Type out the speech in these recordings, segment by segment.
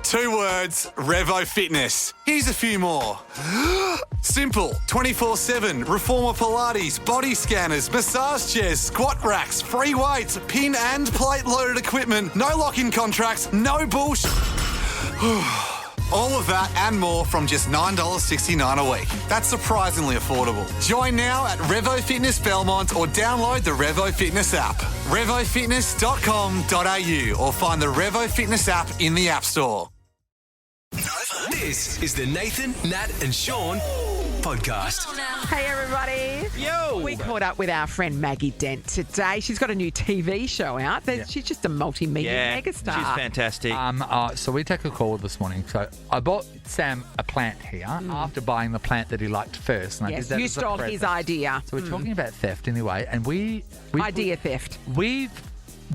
2 words, Revo Fitness. Here's a few more. Simple, 24/7, reformer Pilates, body scanners, massage chairs, squat racks, free weights, pin and plate loaded equipment, no lock-in contracts, no bullshit. All of that and more from just $9.69 a week. That's surprisingly affordable. Join now at Revo Fitness Belmont or download the Revo Fitness app. RevoFitness.com.au or find the Revo Fitness app in the App Store. This is the Nathan, Nat and Sean podcast. Hey, everybody. Yo. We caught up with our friend Maggie Dent today. She's got a new TV show out. She's just a multimedia megastar. She's fantastic. So we take a call this morning. So I bought Sam a plant here after buying the plant that he liked first. And I did that You as a stole present. his idea. So we're talking about theft anyway. And Idea theft. We've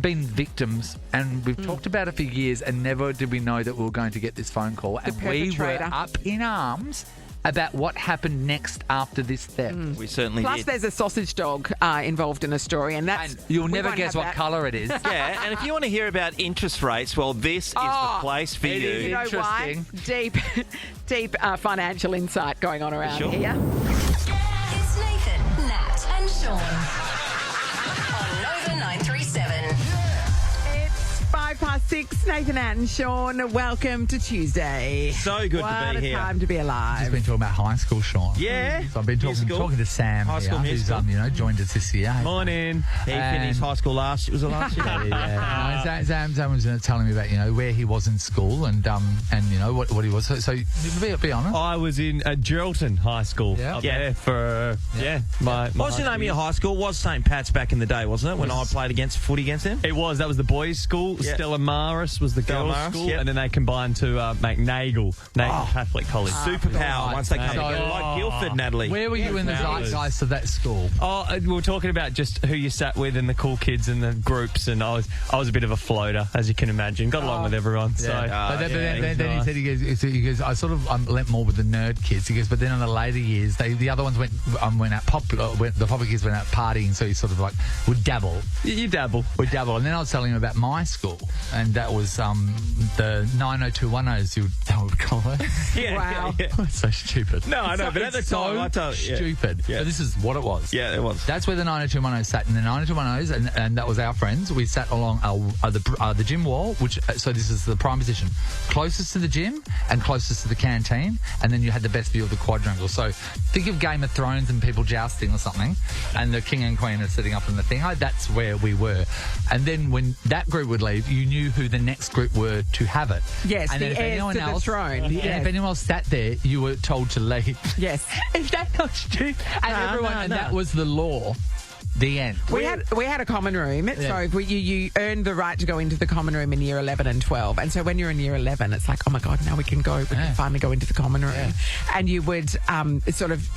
been victims and we've talked about it for years and never did we know that we were going to get this phone call. And we were perpetrator. up in arms about what happened next after this theft. We certainly Plus, did. there's a sausage dog involved in the story, and that's... And you'll we never won't guess have what that. colour it is. Yeah, and if you want to hear about interest rates, well, this is the place for it you. is. You know why? Deep financial insight going on around Sure. here. It's Nathan, Nat and Sean on Nova 937. It's 6:05, Nathan, Nat and Sean. Welcome to Tuesday. So good to What be a here. time to be I've alive. been talking about high school, Sean. Yeah. So I've been talking to Sam High school here, who's musical. joined us this year. Morning. He finished high school last year. Was it last year? Sam was telling me about where he was in school and what he was. So be honest. I was in Geraldton High School Yeah. up Yeah. there for my What was the name of your high school? Was St. Pat's back in the day, wasn't it? When I played footy against them? It was. That was the boys' school. Yeah. Stella Maris was the Stella girls' Maris, school. yep. And then they combined to make Nagle Catholic College. Superpower once they come So- together. Like Guildford, Natalie. Where were you in the Flowers. zeitgeist of that school? Oh, we were talking about just who you sat with and the cool kids and the groups, and I was a bit of a floater, as you can imagine. Got along with everyone. So But then nice. he said, I sort of lent more with the nerd kids. He goes, but then in the later years, the other ones went out the popular kids went out partying, so he sort of would dabble. you dabble. Would dabble. And then I was telling him about my school, and that was the 90210s, you would call it. Yeah, Wow. yeah. It's so stupid. No, I know, but at the time, I told you. Stupid. Yeah. But this is what it was. Yeah, it was. That's where the 90210s sat. And the 90210s, and that was our friends, we sat along the gym wall, so this is the prime position, closest to the gym and closest to the canteen, and then you had the best view of the quadrangle. So think of Game of Thrones and people jousting or something, and the king and queen are sitting up in the thing. That's where we were. And then when that group would leave, you knew who the next group were to have it. Yes, and the then if heirs anyone to the else, throne. and Yes. if anyone else sat there, you were told to leave. Yes. Is that not stupid? And that was the law. The end. We had a common room, so you earned the right to go into the common room in year 11 and 12. And so when you're in year 11, it's like, oh my God, now we can go. We can finally go into the common room. Yeah. And you would sort of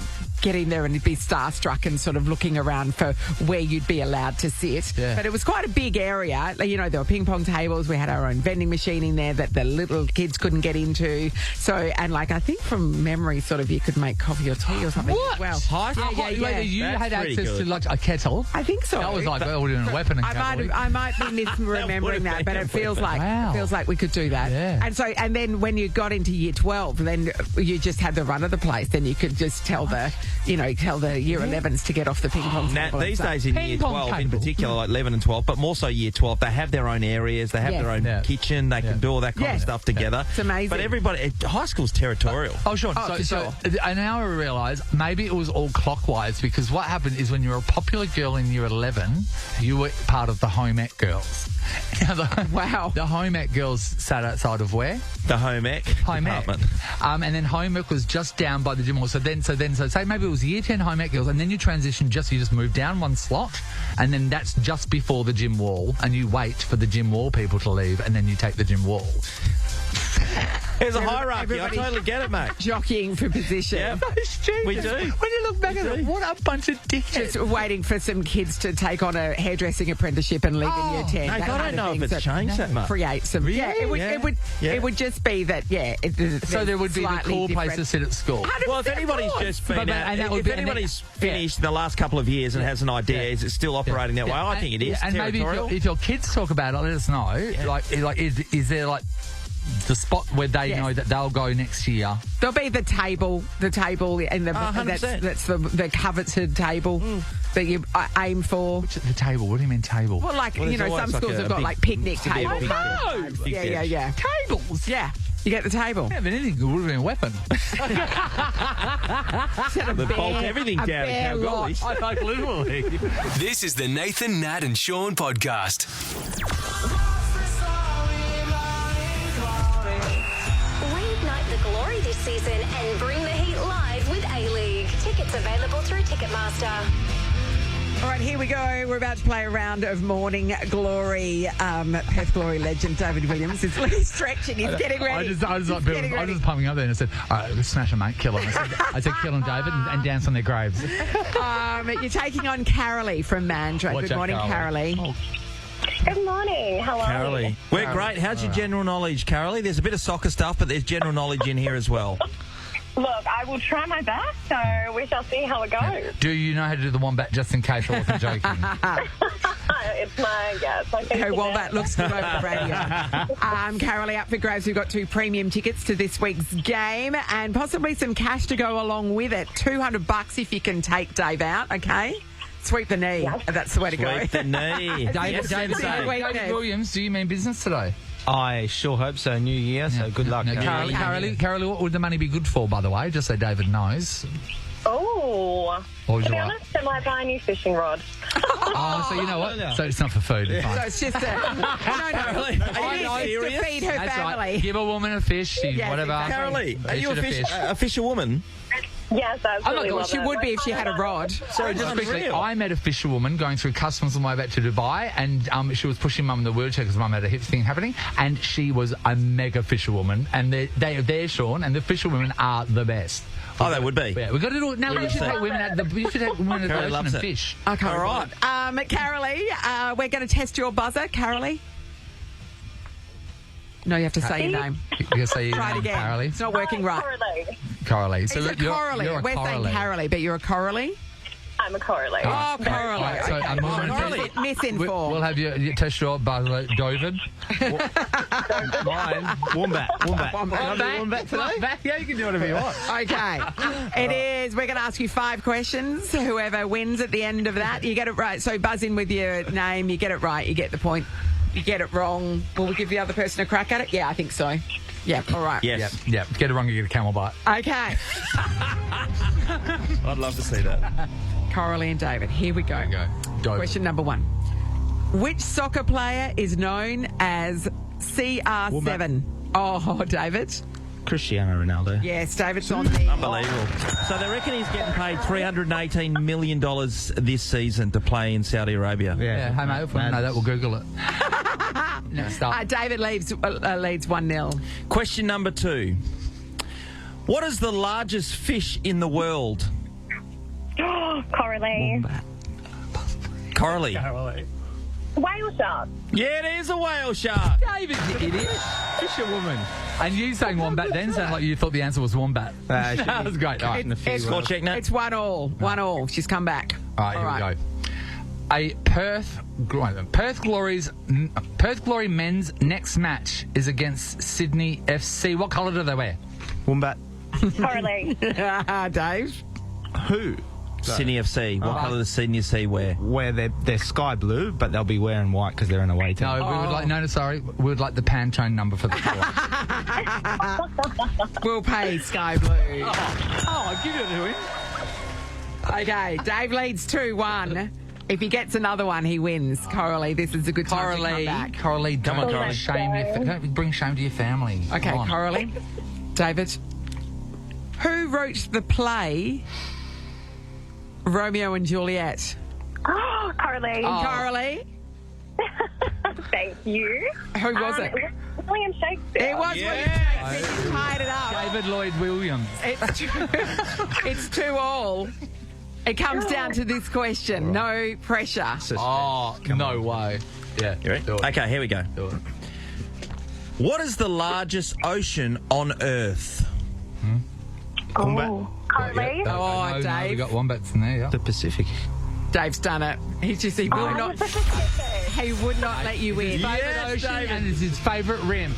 get in there and be starstruck and sort of looking around for where you'd be allowed to sit. Yeah. But it was quite a big area. There were ping pong tables. We had our own vending machine in there that the little kids couldn't get into. So, and I think from memory, sort of you could make coffee or tea or something as well. High school? Yeah. You That's had pretty access good. to a kettle. I think so. That was we're doing a weapon and I might be misremembering that, but it feels like we could do that. Yeah. And then when you got into year 12, then you just had the run of the place. Then you could just tell the year 11s to get off the ping pong Nat, table. these days in year Ping pong 12 in table. particular, like 11 and 12, but more so year 12, they have their own areas, they have Yes. their own Yeah. kitchen, they can do all that kind Yeah. of stuff together. It's amazing. But everybody, high school's territorial. Oh, sure. Oh, for sure. And now I realise maybe it was all clockwise, because what happened is when you were a popular girl in year 11, you were part of the home ec girls. Wow. The home ec girls sat outside of where? The home ec Home ec. department. And then home ec was just down by the gym wall. So say maybe it was year 10 home ec girls, and then you transition you just move down one slot, and then that's just before the gym wall, and you wait for the gym wall people to leave, and then you take the gym wall. There's a hierarchy. everybody- I totally get it, mate. Jockeying for position. Yeah. We do. When you look back at it, what a bunch of dickheads. Just waiting for some kids to take on a hairdressing apprenticeship and leave in year 10. Mate, That I kind don't of know if things it's changed that much. Create some. Yeah, it would. Yeah. It would. Yeah. It would just be that. Yeah. So there would be the cool place to sit at school. Well, if anybody's just been But- out, and that would if be- anybody's finished in the last couple of years and has an idea, is it still operating that way? I think it is. And maybe Territorial. if your kids talk about it, let us know. Is there the spot where they Yes. know that they'll go next year. There'll be the table, and 100%. that's the coveted table that you aim for. The table. What do you mean table? Well, like, Well, you there's know, some always like schools a have got big- like picnic could be a tables. big Oh, dish. Big yeah, dish. yeah. Tables. Yeah, you get the table. Yeah, but anything would have been a weapon. They bolt everything a down bare at lot. Kalgoorlie. Like literally. This is the Nathan, Nat, and Sean podcast. Reignite the glory this season and bring the heat live with A-League. Tickets available through Ticketmaster. All right, here we go. We're about to play a round of Morning Glory. Perth Glory legend David Williams is really stretching. He's getting ready. I was He's getting ready. just pumping up there and I said, all right, let's smash them, mate. Kill them. I said kill them, David, and dance on their graves. You're taking on Carolee from Mandurah. Watch Good out, morning, Carolee. Carolee. Good morning. How are Carolee. you? We're great. How's your general knowledge, Carolee? There's a bit of soccer stuff, but there's general knowledge in here as well. Look, I will try my best, so we shall see how it goes. Do you know how to do the wombat just in case I wasn't joking? It's my guess. I think Her you wombat know. looks good over the radio. Carolee, up for grabs. We've got 2 premium tickets to this week's game and possibly some cash to go along with it. $200 if you can take Dave out, okay? Sweep the knee. That's the way to go. Sweep the knee. David Williams, do you mean business today? I sure hope so. New year, so good luck. No, Carolee, what would the money be good for, by the way? Just so David knows. Oh, Or would to you be like? honest, I might buy a new fishing rod. Oh, so you know what? So it's not for food. It's So fine. it's just Carolee, are you it's to serious? feed her That's family. right. Give a woman a fish, Yes, whatever. exactly. Carolee, are you a fisherwoman? Yes, Oh absolutely. my God, love she it. would be if she had a rod. So just Quickly, real. I met a fisherwoman going through customs on the way back to Dubai, and she was pushing Mum in the wheelchair because Mum had a hip thing happening, and she was a mega fisherwoman, and they're there, Sean, and the fisherwomen are the best. Oh, they would be. Yeah, we've got to do it now. We should say. take women out the Carolee ocean loves and it. fish. Okay, all right. Carolee, we're going to test your buzzer. Carolee? No, you have to say your name. You can say your Try it name, again. Carolee. It's not working right. Coralie. Coralie. So It's a look, you're Coralie. a We're saying Coralie. Carolee, but you're a Coralie? I'm a Coralie. Oh, Coralie. Right, so Okay. I'm moving What's it missing for? We'll have you test your buzzer, David. Mine. Wombat. Wombat. Yeah, you can do whatever you want. Okay. It is. We're going to ask you 5 questions. Whoever wins at the end of that, you get it right. So buzz in with your name. You get it right, you get the point. You get it wrong, will we give the other person a crack at it? Yeah, I think so. Yeah, all right. Yes. Yeah, get it wrong, you get a camel bite. Okay. I'd love to see that. Coralie and David, here we go. David. Question number 1. Which soccer player is known as CR7? Oh, David. Cristiano Ronaldo. Yes, David's on the... Unbelievable. So they reckon he's getting paid $318 million this season to play in Saudi Arabia. Yeah, hey mate, if we don't know that, we'll Google it. Next up. David leads 1-0. Question number 2. What is the largest fish in the world? Coralie. Coralie. Whale shark. Yeah, it is a whale shark. David, you idiot. Fisherwoman. And you saying wombat then sounded like you thought the answer was wombat. That was great. All right, Score check, Nat. It's 1-1. 1-1. She's come back. All right, here we go. A Perth Glory men's next match is against Sydney FC. What colour do they wear? Wombat. Coralie. Dave. Who? Sydney FC. What colour does Sydney FC wear? Where they're sky blue, but they'll be wearing white because they're in away team. No, we would like. No, sorry. We would like the Pantone number for the floor. We'll pay Sky Blue. I'll give it to him. Okay, Dave leads 2-1. If he gets another one, he wins. Coralie, this is a good time to come back. Coralie, Come on, don't Coralie. shame don't bring shame to your family. Okay, Come on. Coralie. David. Who wrote the play Romeo and Juliet? Oh, Coralie. Coralie. Thank you. Who was it? William Shakespeare. It was Yeah. William Shakespeare. You tied it up. David Lloyd Williams. It's 2-2. It comes down to this question. No pressure. Oh, no way. Yeah. You ready? Do it. Okay, here we go. Do it. What is the largest ocean on Earth? Oh, Coralie. Oh, no, Dave. we got wombats in there, yeah. The Pacific. Dave's done it. He would not let you win. Favourite ocean and it's his favourite rim.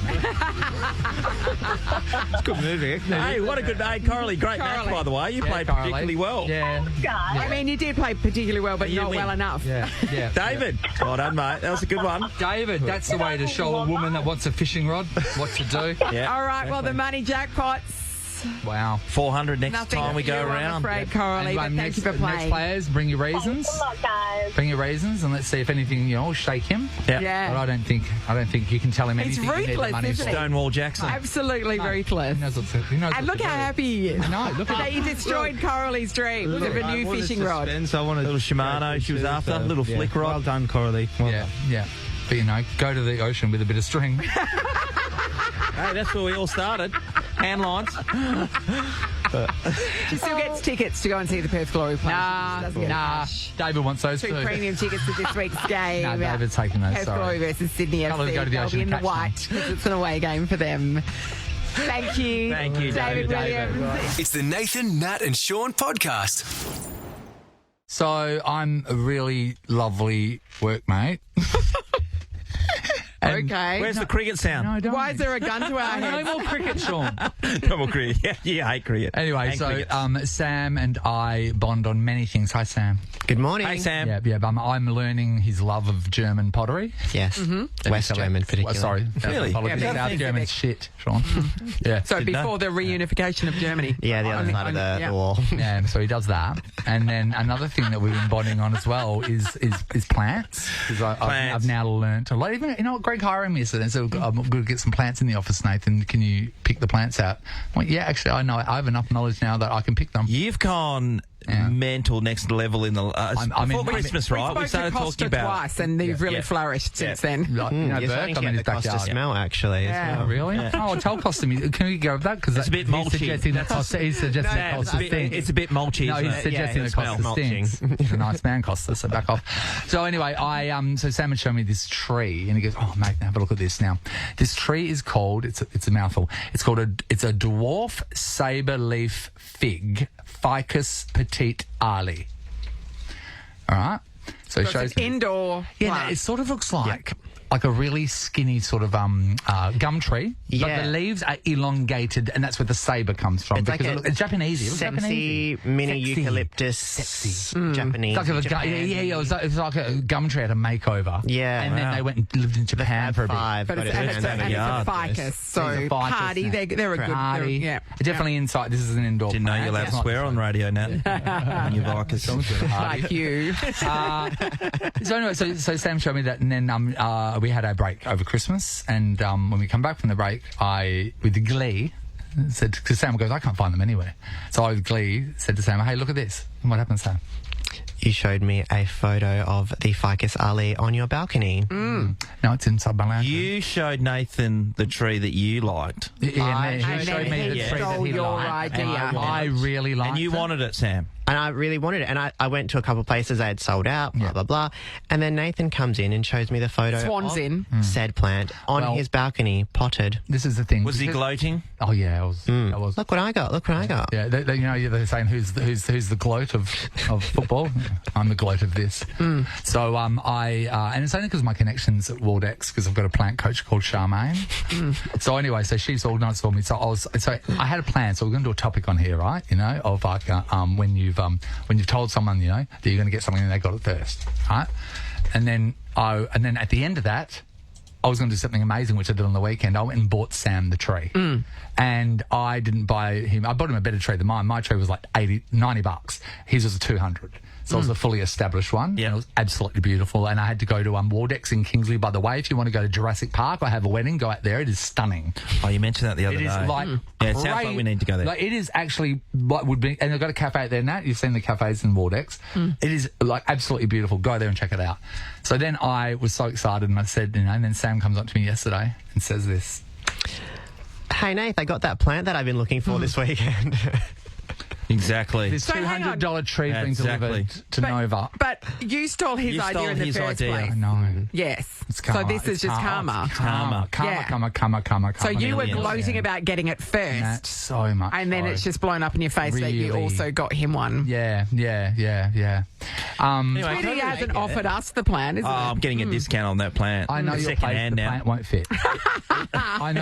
Good movie. Hey, what a good day, Coralie. Great match, Coralie. by the way. You played Coralie. particularly well. Yeah. I mean, you did play particularly well, but You not win. well enough. Yeah. David, well done, mate. That was a good one. David, that's the way to show a woman that wants a fishing rod what to do. Yeah. All right, well, the money jackpots. Wow. 400 next Nothing time we for go you, I'm around. afraid, Coralie, but thank you for Next playing. players, bring your reasons. Good luck, guys. Bring your reasons, and let's see if anything, will shake him. Yeah. Yeah. But I don't think you can tell him He's anything. You need the ruthless, money isn't for. he? Stonewall Jackson. Absolutely ruthless. He knows he knows And what look to how do. happy he is. No, look at That you destroyed Coralie's dream of a new fishing rod. A little Shimano she was after, a little flick rod. Well done, Coralie. Well Yeah, done. yeah. But, go to the ocean with a bit of string. Hey, that's where we all started. Hand lines. She still gets tickets to go and see the Perth Glory play. She doesn't get cash. David wants those Two too. premium tickets to this week's game. No, David's taking those, Perth sorry. Glory versus Sydney Tell her to FC. go to the They'll ocean be in and the catch white because it's an away game for them. Thank you. Thank you, David David. Williams. It's the Nathan, Nat and Sean podcast. So I'm a really lovely workmate. And- Okay. Where's the cricket sound? No, I don't. Why is there a gun to our No heads? more cricket, Sean. No more cricket. Yeah, you hate cricket. Anyway, And so crickets. Sam and I bond on many things. Hi, Sam. Good morning. Hey, Sam. Yeah, but I'm learning his love of German pottery. Yes. West German, particularly. Sorry. Really? Apologies. Yeah, South big. German's shit, Sean. Yeah. So Didn't know. before the reunification of Germany. Yeah, the other side of the wall. Yeah, so he does that, and then another thing that we've been bonding on as well is plants. Because Plants. I've now learnt a lot. Even Greg hiring me yesterday, so I'm going to get some plants in the office. Nathan, can you pick the plants out? I went, yeah, actually, I know. I have enough knowledge now that I can pick them. You've gone mental next level in the before Christmas, right? We spoke to Costa twice, and they've really flourished since then. Like, You're Burke, starting to I'm in get his the Costa backyard. smell, actually. Yeah. As well. Really? Yeah. Oh, tell Costa me. Can we go with that? Because It's a bit mulchy. He's suggesting that Sam, Costa stinks. it's a bit mulchy. No, isn't he's it? suggesting Yeah, that it Costa smells stinks. He's a nice man, Costa, so back off. So anyway, so Sam had shown me this tree, and he goes, "Oh, mate, have a look at this now. This tree is called. It's a mouthful. It's a dwarf saber leaf fig, Ficus petite ali. All right. So it So shows it's an indoor Yeah, no, plant. it sort of looks like a really skinny sort of gum tree. But Yeah. the leaves are elongated, and that's where the saber comes from. It's like because it's Japanese. It looks Sexy Japanese. mini Sexy. eucalyptus Sexy. Japanese. It's like it was like a gum tree had a makeover. Yeah. And then Wow. they went and lived in Japan for a bit. Five, But got it's, it and it's, turned and into it's a yard. ficus, so It's a ficus hardy. now. They're a good. Hardy. Yeah. Definitely inside. This is an indoor Didn't know plant. you're allowed It's to not swear on radio now. On your Vicus. Like you. So anyway, so Sam showed me that, and then we had our break over Christmas, and when we come back from the break, I, with the glee, said, because Sam goes, I can't find them anywhere. So I, with glee, said to Sam, hey, look at this. And what happened, Sam? You showed me a photo of the Ficus ali on your balcony. No, it's inside my lounge. You showed Nathan the tree that you liked, Yeah, I he And showed then me he the tree that stole he your liked, idea. and I really liked and you it. wanted it, Sam. And I really wanted it. And I went to a couple of places they had sold out, blah, blah, blah. And then Nathan comes in and shows me the photo Swans of in. said plant on Well- his balcony, potted. This is the thing. Was he gloating? Oh, yeah, I was. I was. Look what I got. Look what I got. Yeah, they're saying who's the gloat of football. I'm the gloat of this. So and it's only because of my connections at Waldex, because I've got a plant coach called Charmaine. So anyway, so she's organised for me. So I had a plan. So we're going to do a topic on here, right? Of like when you've told someone that you're going to get something and they got it first, right? And then at the end of that, I was going to do something amazing, which I did on the weekend. I went and bought Sam the tree. And I didn't buy him. I bought him a better tree than mine. My tree was like $90. His was $200. So it was a fully established one. Yeah. And it was absolutely beautiful. And I had to go to Waldex in Kingsley. By the way, if you want to go to Jurassic Park or have a wedding, go out there. It is stunning. Oh, you mentioned that the other It day. is like Yeah, it sounds like we need to go there. Like, it is actually what would be, and they've got a cafe out there, Nat. You've seen the cafes in Waldex. It is like absolutely beautiful. Go there and check it out. So then I was so excited, and I said, and then Sam comes up to me yesterday and says this. Hey, Nath, I got that plant that I've been looking for this weekend. Exactly. This So hang on. $200 tree being Exactly. delivered to Nova. But you stole his You idea stole in the his first idea. place. I know. Yes. It's karma. So this is It's just karma. Karma. Karma. So you were Millions. gloating about getting it first, Nat, so much. and then so. it's just blown up in your face that you Really. also got him one. Yeah. Anyway, He hasn't offered us the plan, isn't I'm it? getting a discount on that plant. I know your second place, hand the now. plant won't fit. I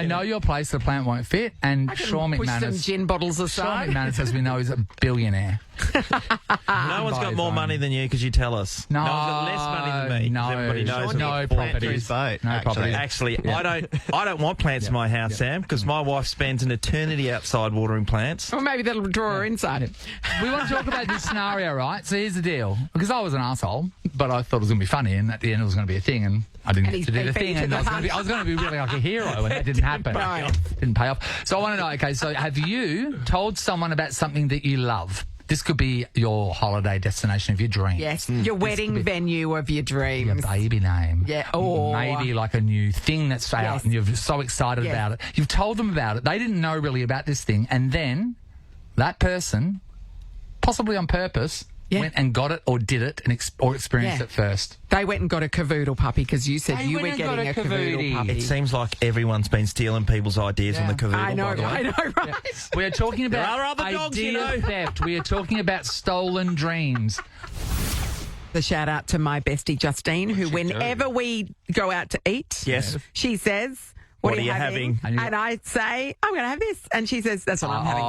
know your place, the plant won't fit. And Sean Push some McManus, gin bottles Sean aside. McManus, as we know, is a billionaire. No one's got more money than you because you tell us. No, one's got less money than me. 'cause no, everybody knows. no me. properties. boat, No properties. Actually, I don't want plants in my house, Sam, because my wife spends an eternity outside watering plants. Or maybe that'll draw her inside. We want to talk about this scenario, right? So here's the deal. Because I was an arsehole, but I thought it was going to be funny, and at the end it was going to be a thing, and I didn't get to do the thing, and I was going to be really like a hero, and that didn't happen. Didn't pay off. So I want to know, okay, so have you told someone about something that you love? This could be your holiday destination of your dreams. Yes, your wedding venue of your dreams. Your baby name. Yeah, or maybe like a new thing that's out and you're so excited about it. You've told them about it. They didn't know really about this thing. And then that person, possibly on purpose, went and got it or did it and or experienced it first. They went and got a cavoodle puppy because you said you were getting a cavoodle puppy. It seems like everyone's been stealing people's ideas on the cavoodle. I know, right? Yeah. We are talking about There are other dogs, idea you know. theft. We are talking about stolen dreams. The shout out to my bestie Justine, who whenever we go out to eat, she says, "What are you having?" And I say, "I'm going to have this," and she says, "That's what I'm having."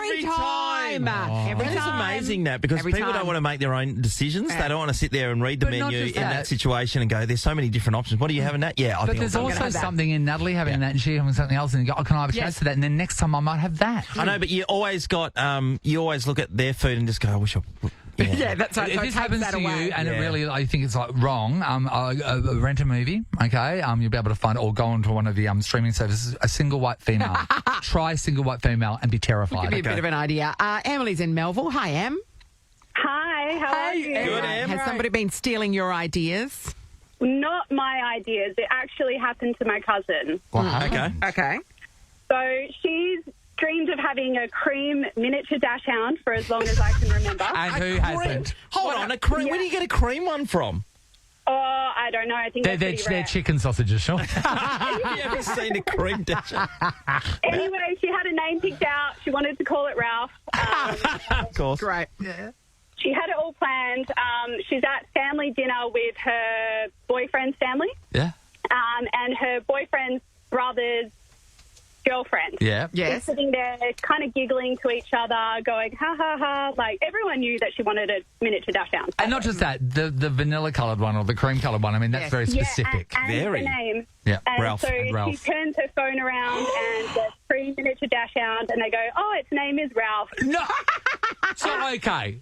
Every time. Every It's time. amazing that because Every people time. don't want to make their own decisions. They don't want to sit there and read the But not menu just in that. that situation and go, "There's so many different options. What are you having that?" Yeah, I But think there's I'm also have that. something in Natalie having that and she having something else and you go, oh, can I have a chance to that? And then next time I might have that. I know, but you always got you always look at their food and just go, "I wish I." Yeah, that's right. If So this take happens that to away. you and it really, I think it's like wrong, rent a movie, okay? You'll be able to find it or go onto one of the streaming services, a single white female. Try single white female and be terrified. Give you a bit of an idea. Emily's in Melville. Hi, Em. Hi, how are you? Good, Em. Has somebody been stealing your ideas? Not my ideas. It actually happened to my cousin. Okay. Okay. So she's dreamed of having a cream miniature dachshund for as long as I can remember. And who hasn't? Hold on, a cream. Where do you get a cream one from? Oh, I don't know. I think They're pretty rare. chicken sausages, Sean. Have you ever seen a cream dash? Anyway, she had a name picked out. She wanted to call it Ralph. Of course. Great. Yeah. She had it all planned. She's at family dinner with her boyfriend's family. Yeah. And her boyfriend's brother's girlfriend. Yeah. They're Yes. sitting there kind of giggling to each other, going, ha, ha, ha. Like, everyone knew that she wanted a miniature dachshund. And not just that, the vanilla-coloured one or the cream-coloured one, I mean, that's very specific. Yeah, and Very. the name. Yeah, And Ralph so and Ralph. she turns her phone around and there's 3 miniature dachshunds and they go, oh, its name is Ralph. No. So okay.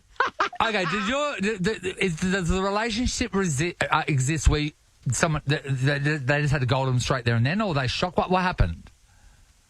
Does the relationship exist where someone they just had to go to them straight there and then, or were they shocked? What happened?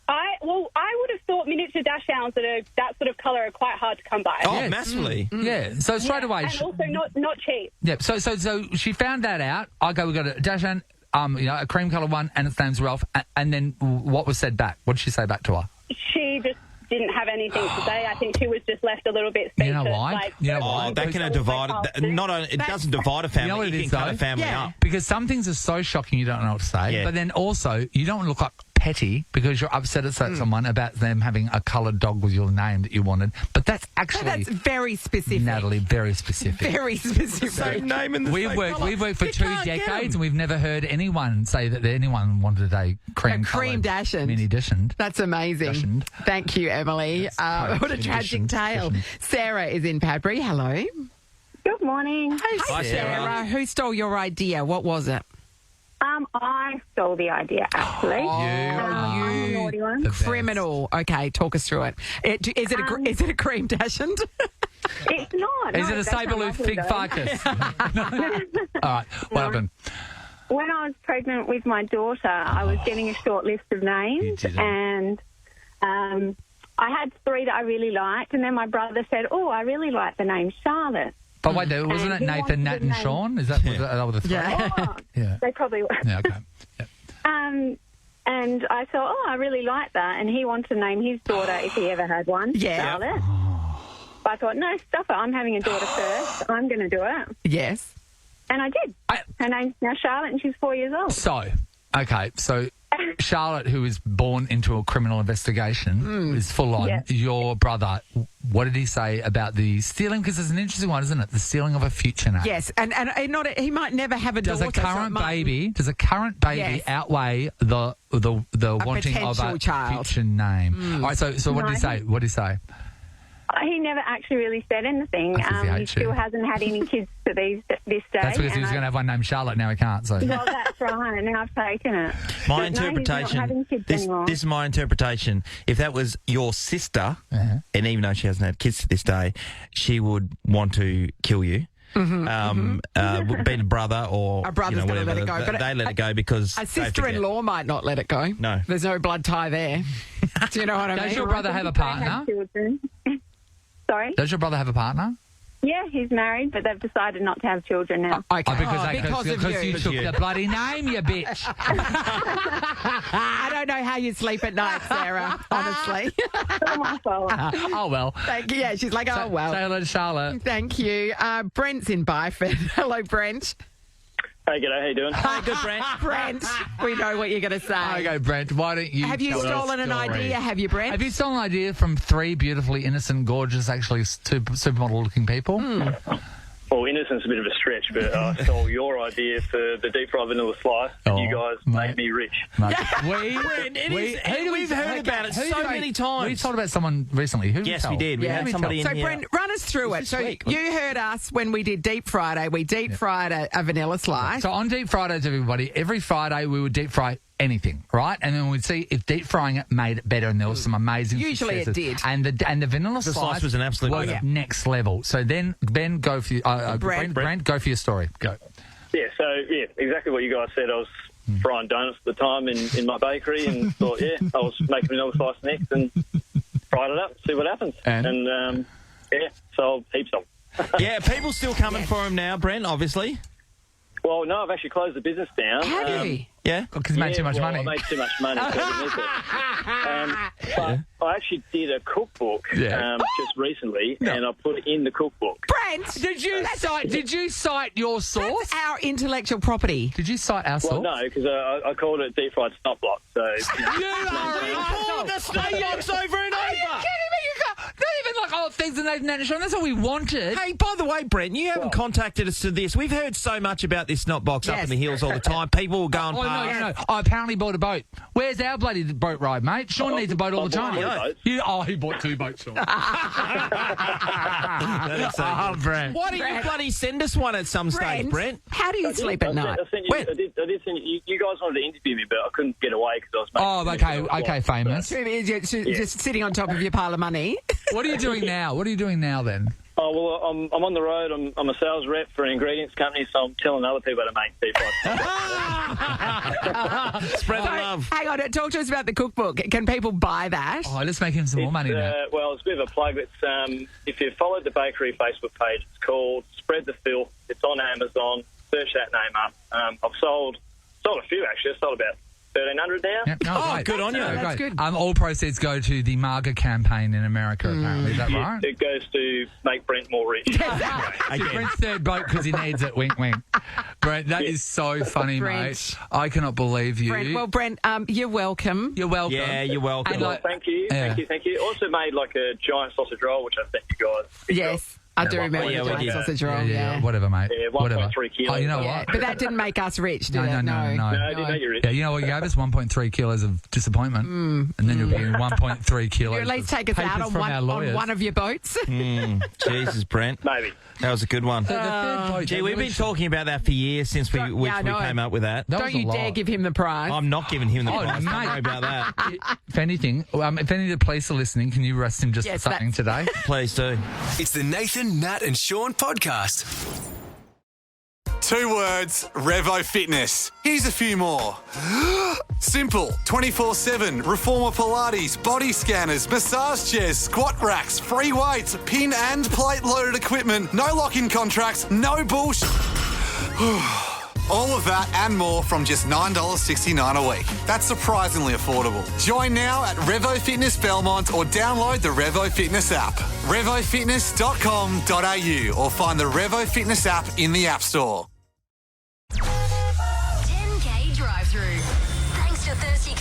I would have thought miniature dachshunds that are that sort of colour are quite hard to come by. Oh, Yes. massively. Yeah. So straight away. And also not cheap. Yeah. So she found that out. We got a dachshund, a cream coloured one, and its name's Ralph. And then what was said back? What did she say back to her? She just didn't have anything to say. I think she was just left a little bit speechless. You know why? Like, You know why? Oh, that can divide. Not only it doesn't divide a family. You know what it it is, can cut though? a family up. Because some things are so shocking you don't know what to say. Yeah. But then also you don't look like petty because you're upset at someone about them having a coloured dog with your name that you wanted. But that's actually That's very specific. Natalie, very specific. Very specific. Same name in the We've same worked colour. for You 2 can't get decades 'em. and we've never heard anyone say that anyone wanted a cream dachshund. mini dachshund. That's amazing. Dachshund. Thank you, Emily. What a tragic Dachshund. tale. Dachshund. Sarah is in Padbury. Hello. Good morning. Hi, Sarah. Sarah, who stole your idea? What was it? I stole the idea, actually. I'm the naughty one. The best. Criminal. Okay, talk us through it. Is it a cream dachshund? It's not. Is no, it a that's not saber-tooth lovely, fig though. ficus? All right, what happened? When I was pregnant with my daughter, I was getting a short list of names, You didn't. and I had 3 that I really liked, and then my brother said, "Oh, I really like the name Charlotte." But wait, wasn't it he Nathan, wanted Nat, the and name. Sean? Is that were the 3? Yeah. Oh, Yeah. they probably were. Yeah, okay. Yeah. And I thought, oh, I really like that, and he wanted to name his daughter if he ever had one, Yeah. Charlotte. But I thought, no, stop it. I'm having a daughter first. I'm going to do it. Yes. And I did. Her name's now Charlotte, and she's 4 years old. So, okay, so Charlotte, who was born into a criminal investigation, is full on. Yeah. Your brother, what did he say about the stealing? Because it's an interesting one, isn't it? The stealing of a future name. Yes, and he might never have a Does daughter. a current baby? Does a current baby Yes. outweigh the wanting of potential a child. future name? All right. So what did he say? What did he say? He never actually really said anything. That's 'cause he He hates you. still hasn't had any kids to this day. That's because he was and going to have one named Charlotte. Now he can't. So Well, that's right. Now I've taken it. My But no, interpretation. he's not having kids This anymore. is my interpretation. If that was your sister, and even though she hasn't had kids to this day, she would want to kill you. Being a brother or A brother's gonna whatever, let it go, but they let it go because A they forget. sister-in-law might not let it go. No. There's no blood tie there. Do you know what I does mean? your brother have a They have partner? children. Sorry? Does your brother have a partner? Yeah, he's married, but they've decided not to have children now. Okay. Because you took you. the bloody name, you bitch. I don't know how you sleep at night, Sarah, honestly. It's all my fault. Oh well. Thank you. Yeah, she's like, oh, well. Say hello to Charlotte. Thank you. Brent's in Byford. Hello, Brent. Hey, g'day, how you doing? Hi, good Brent. Brent, we know what you're going to say. Okay, Brent. Why don't you? Have you tell us stolen a an story? idea? Have you, Brent? Have you stolen an idea from three beautifully innocent, gorgeous, actually supermodel-looking people? Well, innocent's a bit of a stretch, but I stole your idea for the deep fried vanilla slice, and you guys made me rich. Mate, We've heard about it so many times. We told about someone recently. Who Yes, did we we did. We had somebody in So, here. Brent, run us through it. this So, week? you heard us when we did Deep Friday. We deep fried a vanilla slice. So on Deep Fridays, everybody, every Friday we would deep fry anything, right? And then we'd see if deep frying it made it better, and there was some amazing Usually it successes. did. And the vanilla The slice was an absolute winner. next level. So then, Ben, go for your, Brent, go for your story. Go. Yeah, so, exactly what you guys said. I was frying donuts at the time in my bakery and thought, I was making vanilla slice next and fried it up, see what happens. And? Sold heaps of them. Yeah, people still coming for him now, Brent, obviously. Well, no, I've actually closed the business down. Have you? Yeah? Because you made too much money. I made too much money. So I didn't miss it. But I actually did a cookbook just recently, and I put it in the cookbook. Brent, Did you cite your source? that's our intellectual property. Did you cite our Well, source? no, because I called it deep fried snot block. So the snake box over and over. Not even like things in Nathan and Sean. That's what we wanted. Hey, by the way, Brent, you haven't contacted us to this. We've heard so much about this snot box up Yes. in the hills all the time. People will go and No. I apparently bought a boat. Where's our bloody boat ride, mate? Sean needs a boat all the time. He bought two boats, Sean. That is so good. Brent. Why don't you bloody send us one at some stage, Brent? How do you sleep at night? I did send you. You guys wanted to interview me, but I couldn't get away because I was making. Okay, famous. Just sitting on top of your pile of money. What are you doing now? What are you doing now then? Oh, well, I'm on the road. I'm a sales rep for an ingredients company, so I'm telling other people to make deep fried. Spread the love. Hang on, talk to us about the cookbook. Can people buy that? Oh, let's make him some more money now. Well, it's a bit of a plug. It's if you followed the bakery Facebook page, it's called Spread the Filth. It's on Amazon. Search that name up. I've sold a few actually. I've sold about 1,300 now. Yep. No, great. good on you. Great. That's good. All proceeds go to the MAGA campaign in America, apparently. Is that right? It goes to make Brent more rich. It's Brent's third boat because he needs it. Wink, wink. Brent, that is so funny, Brent. mate. I cannot believe you. Brent, well, Brent, you're welcome. You're welcome. Yeah, you're welcome. And like, Thank you. Also made like a giant sausage roll, which I sent you guys. Yes, I do remember yeah, the we giant did. sausage roll. yeah, whatever, mate. Yeah, 1.3 whatever. kilos. Oh, you know Yeah, what? but that didn't make us rich, did it? No. No, I didn't know you're rich. Yeah, you know what you gave us? 1.3 kilos of disappointment. And then you're getting 1.3 kilos You at least of take us out papers on from our on lawyers. one of your boats. Jesus, Brent. Maybe. That was a good one. The third boat, Gee, we've been talking about that for years since we I know. came up with that. That Don't was a you dare lot. give him the prize. I'm not giving him the Oh, prize. Don't mate. worry about that. If anything, if any of the police are listening, can you arrest him just Yes, for something today? Please do. It's the Nathan, Nat and Sean podcast. 2 words, Revo Fitness. Here's a few more. Simple, 24/7, reformer Pilates, body scanners, massage chairs, squat racks, free weights, pin and plate loaded equipment, no lock-in contracts, no bullshit. All of that and more from just $9.69 a week. That's surprisingly affordable. Join now at Revo Fitness Belmont or download the Revo Fitness app. RevoFitness.com.au or find the Revo Fitness app in the App Store. 10K drive-through. Thanks to Thirsty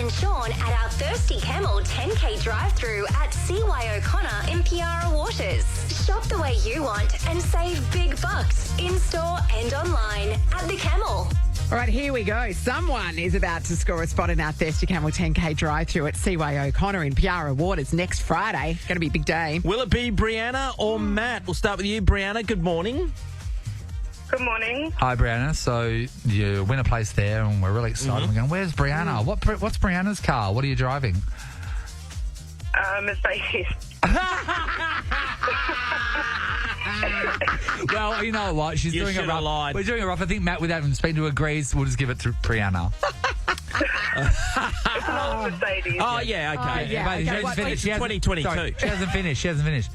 and Sean at our Thirsty Camel 10K drive-through at CY O'Connor in Piara Waters. Shop the way you want and save big bucks in-store and online at the Camel. All right, here we go. Someone is about to score a spot in our Thirsty Camel 10K drive-through at CY O'Connor in Piara Waters next Friday. Going to be a big day. Will it be Brianna or Matt? We'll start with you, Brianna. Good morning. Good morning. Hi, Brianna. So you win a place there, and we're really excited. We're going, where's Brianna? What's Brianna's car? What are you driving? Mercedes. Well, you know what? She's You doing it should have rough. lied. We're doing it rough. I think Matt, without even speaking to agrees, we'll just give it to Brianna. It's an old Mercedes. Oh, yeah, okay. yeah, But okay, she hasn't what- finished. She hasn't- 2022. sorry, She hasn't finished.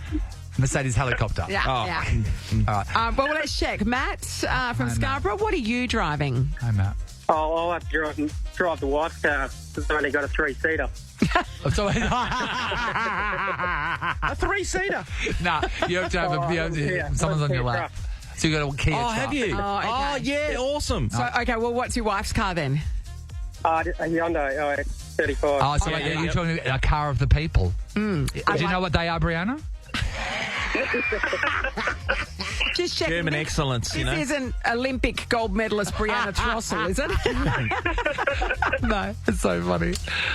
Mercedes helicopter. Yeah, Oh. yeah. All right. Well, let's check. Matt from Matt. Scarborough, what are you driving? Hi, Matt. Oh, I'll have to drive the wife's car. It's only got a 3-seater. So, A 3-seater. nah, you have to have someone's on your lap. So you got a Kia Oh, truck. have you? Oh, okay. Yeah, awesome. So, okay, well, what's your wife's car then? A Hyundai 35. Oh, so Yeah, you're talking a car of the people. Do you know what they are, Brianna? Just checking. German this- excellence, you know. This isn't Olympic gold medalist Brianna Trossel, is it? No, it's so funny.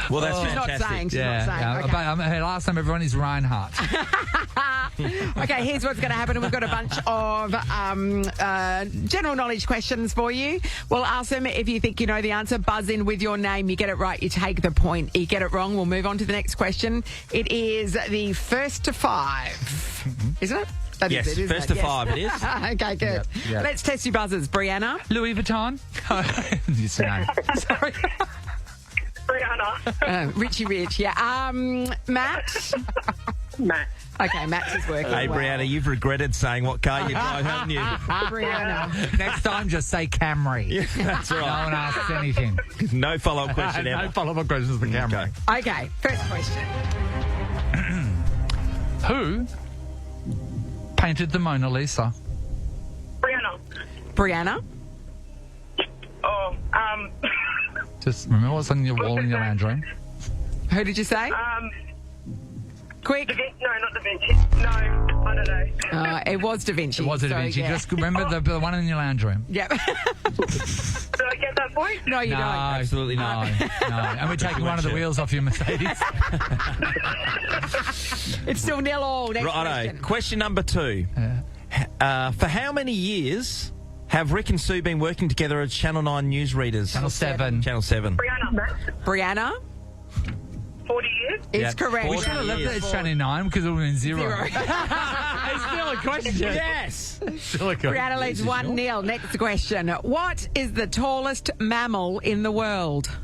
Well, that's She's not fantastic. saying. She's not saying. Yeah. Okay. But her last name, everyone, is Reinhardt. Okay, here's what's going to happen. We've got a bunch of general knowledge questions for you. We'll ask them. If you think you know the answer, buzz in with your name. You get it right, you take the point. You get it wrong, we'll move on to the next question. It is the first to 5. Isn't it? That Yes, is it, isn't first it? to 5 it is. Okay, good. Yep. Let's test your buzzers. Brianna? Louis Vuitton. Yes, no. Sorry. Brianna. Richie Rich, yeah. Matt? Matt. Okay, Matt's is working. Hey, well. Brianna, you've regretted saying what car you drive, haven't you? Brianna. Next time, just say Camry. That's No right. one asks anything. No follow-up question No ever. follow-up questions for Camry. Okay. Okay, first question. Who painted the Mona Lisa? Brianna. Brianna? Oh, Just remember what's on your wall in your lounge room. Who did you say? Quick. No, not Da Vinci. No, I don't know. It was Da Vinci. It was Da so, Vinci. yeah. Just remember the one in your lounge room. Yep. Did I get that point? No, you No, don't. Absolutely not. No. And we're taking one of the wheels off your Mercedes. It's still 0-0. Next Righto. question. Question number 2. For how many years have Rick and Sue been working together as Channel 9 newsreaders? Channel 7. Channel 7. Brianna. Brianna 40 years? is Yep. correct. We should have left it as Channel 9 because it would have been 0. Zero. It's still a question. Yes. Still a question. Brianna leads 1-0. Next question. What is the tallest mammal in the world?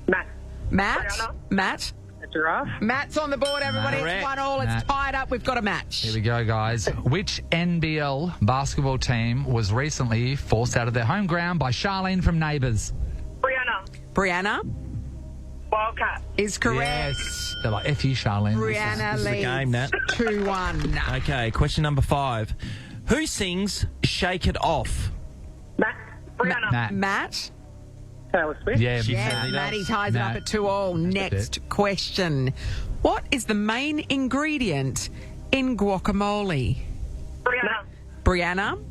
Matt. Matt? Brianna. Matt? A giraffe? Matt's on the board, everybody. Correct. It's 1-1. It's Matt. tied up. We've got a match. Here we go, guys. Which NBL basketball team was recently forced out of their home ground by Charlene from Neighbours? Brianna. Brianna Wildcat. is correct. Yes. They're like, F you, Charlene. Brianna This is the leads game, Nat. 2-1. Okay, question number 5. Who sings Shake It Off? Matt. Brianna. Matt. Matt? Taylor Swift. Yeah, She Yeah, certainly Maddie does. ties it up Matt. at 2-2. Next it. question. What is the main ingredient in guacamole? Brianna. Brianna?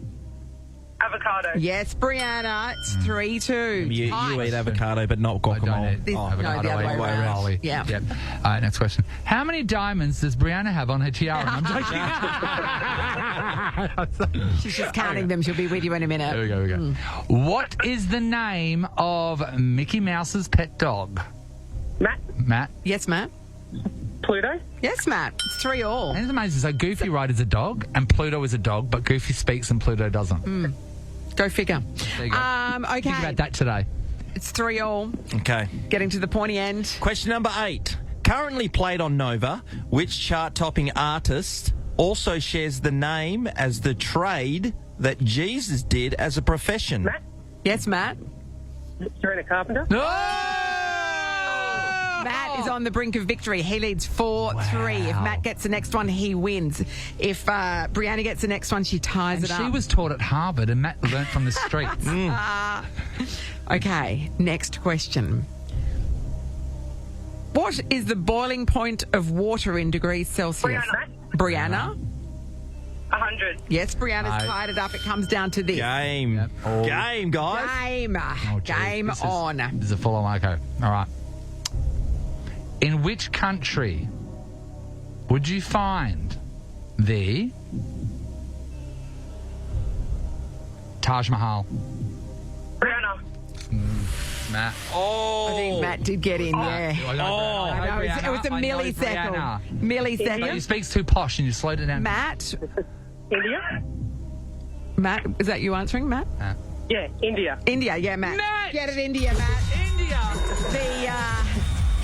Avocado. Yes, Brianna. It's 3-2. You Tight. eat avocado, but not I don't guacamole. eat This- avocado. no, the other way around. Guacamole. Yeah. Yep. All right, next question. How many diamonds does Brianna have on her tiara? I'm joking. She's just counting them. She'll be with you in a minute. Here we go, What is the name of Mickey Mouse's pet dog? Matt. Matt? Yes, Matt? Pluto. Yes, Matt. It's 3-3. And it's amazing. So Goofy Ride is a dog and Pluto is a dog, but Goofy speaks and Pluto doesn't. Go figure. There you go. Okay. Think about that today. It's 3-3. Okay. Getting to the pointy end. Question number 8. Currently played on Nova, which chart-topping artist also shares the name as the trade that Jesus did as a profession? Matt. Yes, Matt? Serena Carpenter. Matt is on the brink of victory. He leads 4-3. If Matt gets the next one, he wins. If Brianna gets the next one, she ties And it she up. was taught at Harvard and Matt learnt from the streets. Okay, next question. What is the boiling point of water in degrees Celsius? Brianna? 100. Yes, Brianna's tied it up. It comes down to this. Game. Yep. Oh. Game, guys. Game. Geez. Game This on. is a full-on Marco. All right. In which country would you find the Taj Mahal? Brianna. Matt. I think Matt did get in, yeah. I know, It was a millisecond. Millisecond. He speaks too posh and you slowed it down. Matt? India? Matt, is that you answering, Matt? Yeah, India. India, yeah, Matt. Matt! Get it, India, Matt. India!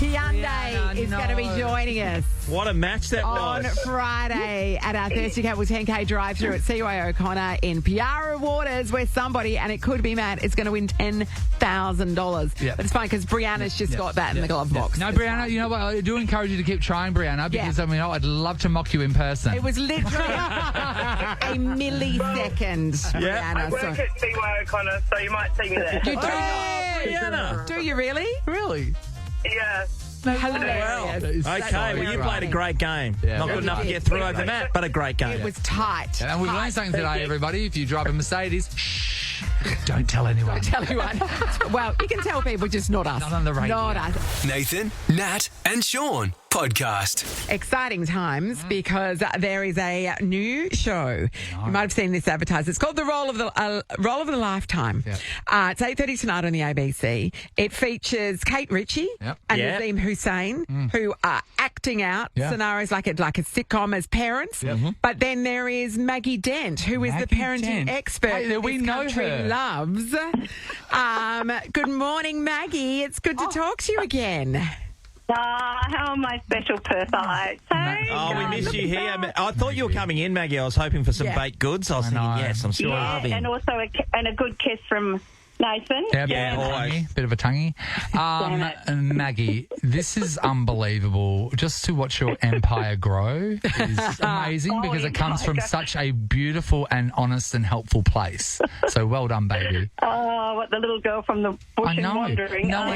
The Hyundai is going to be joining us What a match that on was. Friday at our Thirsty Camel 10K drive-through at CYO O'Connor in Piara Waters, where somebody, and it could be Matt, is going to win $10,000. Yep. But it's fine because Brianna's just got that in the glove box. No, Brianna, you know what? I do encourage you to keep trying, Brianna, because I mean, I'd love to mock you in person. It was literally a millisecond, Brianna. I work at CYO O'Connor, so you might see me there. You do not. Brianna. Do you really? Really? Yeah. Hilarious. Okay, well, you played a great game. Yeah. Not good enough to get through over Matt, but a great game. It was tight. And we've learned something today, everybody. If you drive a Mercedes, shh, don't tell anyone. Don't tell anyone. Well, you can tell people, just not us. Not on the radio. Not us. Nathan, Nat, and Sean podcast. Exciting times because there is a new show. You might have seen this advertised. It's called The Role of the Lifetime. Yep. It's 8:30 tonight on the ABC. It features Kate Ritchie Yep. and Yep. Nazeem Hussain, who are acting out scenarios like a sitcom as parents. Yep. But then there is Maggie Dent, who is the Maggie parenting Dent. expert Hey, we this know country her. loves. Good morning, Maggie. It's good to talk to you again. How are my special perfect? Oh, we miss you here. I thought you were coming in, Maggie. I was hoping for some baked goods. I was thinking, yes, I'm starving. Yeah, and also a good kiss from Nathan. Yeah, always. bit of a tonguey. Maggie, this is unbelievable. Just to watch your empire grow is amazing because it comes from such a beautiful and honest and helpful place. So well done, baby. Oh, what the little girl from the bush I and know. wandering. No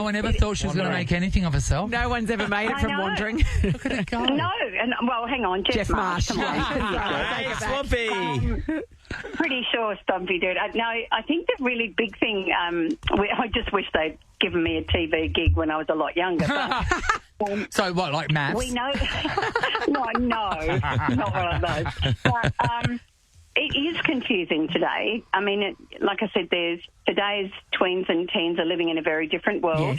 one ever thought she was going to make anything of herself. No one's ever made it I from know. wandering. Look at it go. No, and well, hang on, Jeff Marsh. Come on. Hey, Swampy. Pretty sure Stumpy did. No, I think the really big thing. I just wish they'd given me a TV gig when I was a lot younger. But, So what, like maths? we know. No, not one of those. But it is confusing today. I mean, like I said, today's tweens and teens are living in a very different world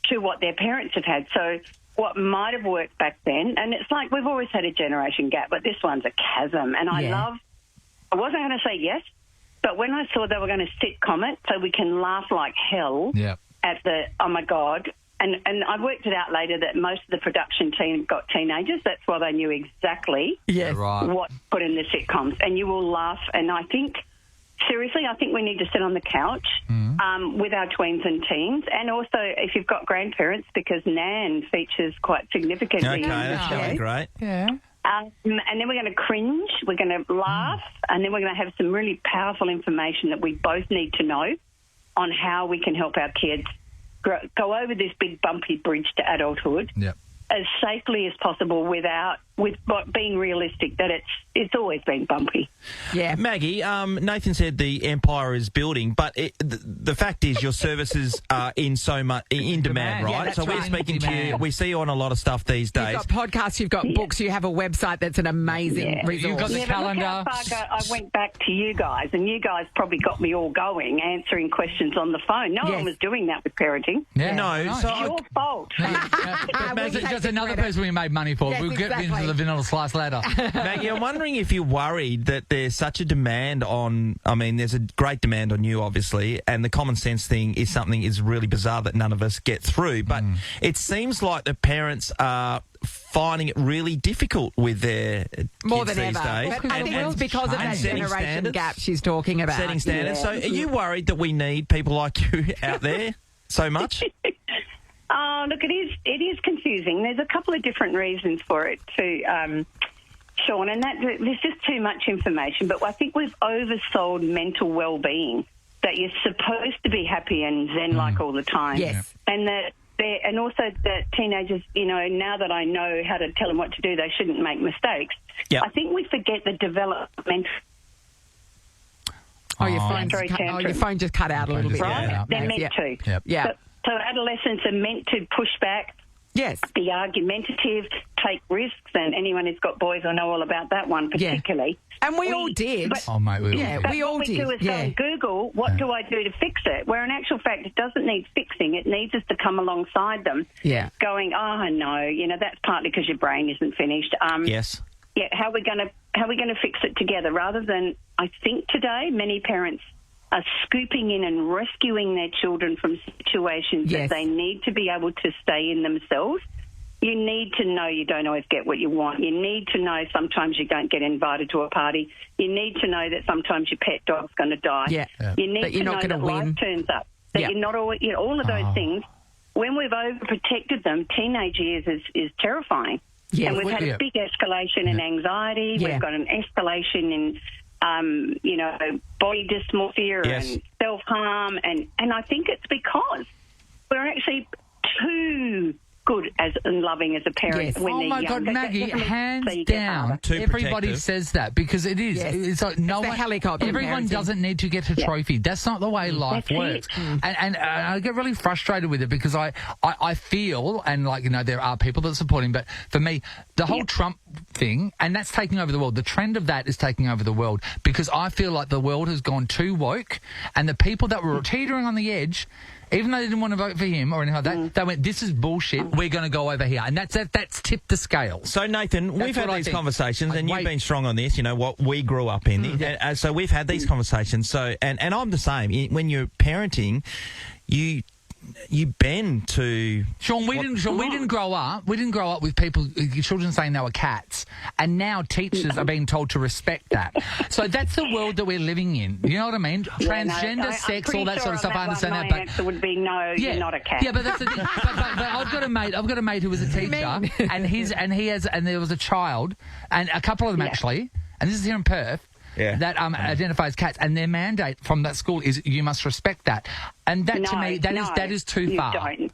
to what their parents have had. So what might have worked back then, and it's like we've always had a generation gap, but this one's a chasm. And I wasn't going to say yes, but when I saw they were going to sitcom it so we can laugh like hell at the, oh, my God. And I worked it out later that most of the production team got teenagers. That's why they knew exactly what to put in the sitcoms. And you will laugh. And I think, seriously, we need to sit on the couch with our tweens and teens. And also, if you've got grandparents, because Nan features quite significantly. Okay, that's going to be great. Yeah. And then we're going to cringe, we're going to laugh, and then we're going to have some really powerful information that we both need to know on how we can help our kids go over this big bumpy bridge to adulthood as safely as possible with being realistic that it's always been bumpy. Yeah. Maggie, Nathan said the empire is building, but the fact is your services are in demand, right? Yeah, that's so we're right. speaking to you. We see you on a lot of stuff these days. You've got podcasts, you've got books, you have a website that's an amazing resource. You've got the calendar. But look how far I went back to you guys, and you guys probably got me all going, answering questions on the phone. No one was doing that with parenting. Yeah. No, so It's your fault. Just another person we made money for. Yes, We'll get exactly. into the vanilla slice later. Maggie, I'm wondering if you're worried that there's such a demand on, there's a great demand on you, obviously, and the common sense thing is something is really bizarre that none of us get through. But it seems like the parents are finding it really difficult with their More kids than these ever. days. But I think it's because of that setting generation standards. gap she's talking about. Setting standards. So are you worried that we need people like you out there so much? Oh, look, it is confusing. There's a couple of different reasons for it too, Sean, and that there's just too much information. But I think we've oversold mental well-being, that you're supposed to be happy and zen-like all the time. Yes. And that and also that teenagers, now that I know how to tell them what to do, they shouldn't make mistakes. Yep. I think we forget the development. Your phone just cut out a little bit. Right? Yeah. They're meant to. Yep. Yeah. So adolescents are meant to push back, Yes. be argumentative, take risks, and anyone who's got boys will know all about that one particularly. And we all did. Oh, mate, we all Yeah, did. we all what we did. do is go and Google, what do I do to fix it? Where in actual fact, it doesn't need fixing. It needs us to come alongside them, Yeah. going, oh, no, that's partly because your brain isn't finished. Yes. Yeah, how are we going to fix it together? Rather than, I think today, many parents are scooping in and rescuing their children from situations Yes. that they need to be able to stay in themselves. You need to know you don't always get what you want. You need to know sometimes you don't get invited to a party. You need to know that sometimes your pet dog's going to die. Yeah. You need That you're to not know gonna that win. life turns up. That Yeah. you're not always, all of those things. When we've overprotected them, teenage years is terrifying. Yeah. And we've had Yeah. a big escalation in anxiety. Yeah. We've got an escalation in, body dysmorphia Yes. and self-harm. And I think it's because we're actually too good and loving as a parent Yes. when Oh they're my young. God, That Maggie, definitely hands so you get down, harder. Too everybody protective. says that because it is. Yes. It's like no It's the one, helicopter everyone parenting. doesn't need to get a trophy. That's not the way life That's it. works. And I get really frustrated with it because I feel, and there are people that support him, but for me, the whole Trump thing, and that's taking over the world. The trend of that is taking over the world because I feel like the world has gone too woke, and the people that were teetering on the edge, even though they didn't want to vote for him or anything like that, they went, this is bullshit, we're going to go over here. And that's tipped the scale. So, Nathan, we've had what I these think. conversations, and you've Wait. been strong on this, what we grew up in. So we've had these conversations. So, and I'm the same. When you're parenting, you bend to... Sean, we didn't grow up. We didn't grow up with children saying they were cats, and now teachers are being told to respect that. So that's the world that we're living in. You know what I mean? Transgender, I'm sex, pretty all that sure sort of on stuff. I understand one, that, my but answer would be no. You're not a cat. Yeah, but that's the thing. but I've got a mate who was a teacher, and there was a child, and a couple of them actually, and this is here in Perth. Yeah. That identifies cats, and their mandate from that school is you must respect that, and that to me that is too you far. Don't.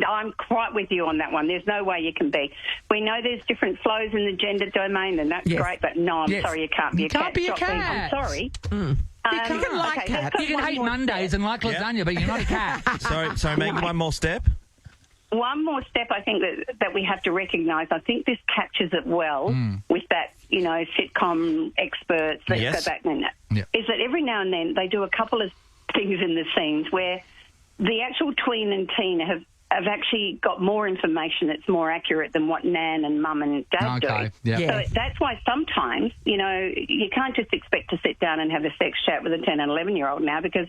I'm quite with you on that one. There's no way you can be. We know there's different flows in the gender domain, and that's great. But no, I'm sorry, you can't be a cat. Can't be a Stop being- cat. I'm sorry. You can like cats. You can hate Mondays and like lasagna, but you're not a cat. Sorry, Maggie, one more step. One more step I think that we have to recognise, I think this captures it well with that, sitcom experts, let's Yes. go back and Yeah. is that every now and then they do a couple of things in the scenes where the actual tween and teen have actually got more information that's more accurate than what Nan and Mum and Dad Okay, do. yeah. So that's why sometimes, you can't just expect to sit down and have a sex chat with a 10 and 11-year-old now because,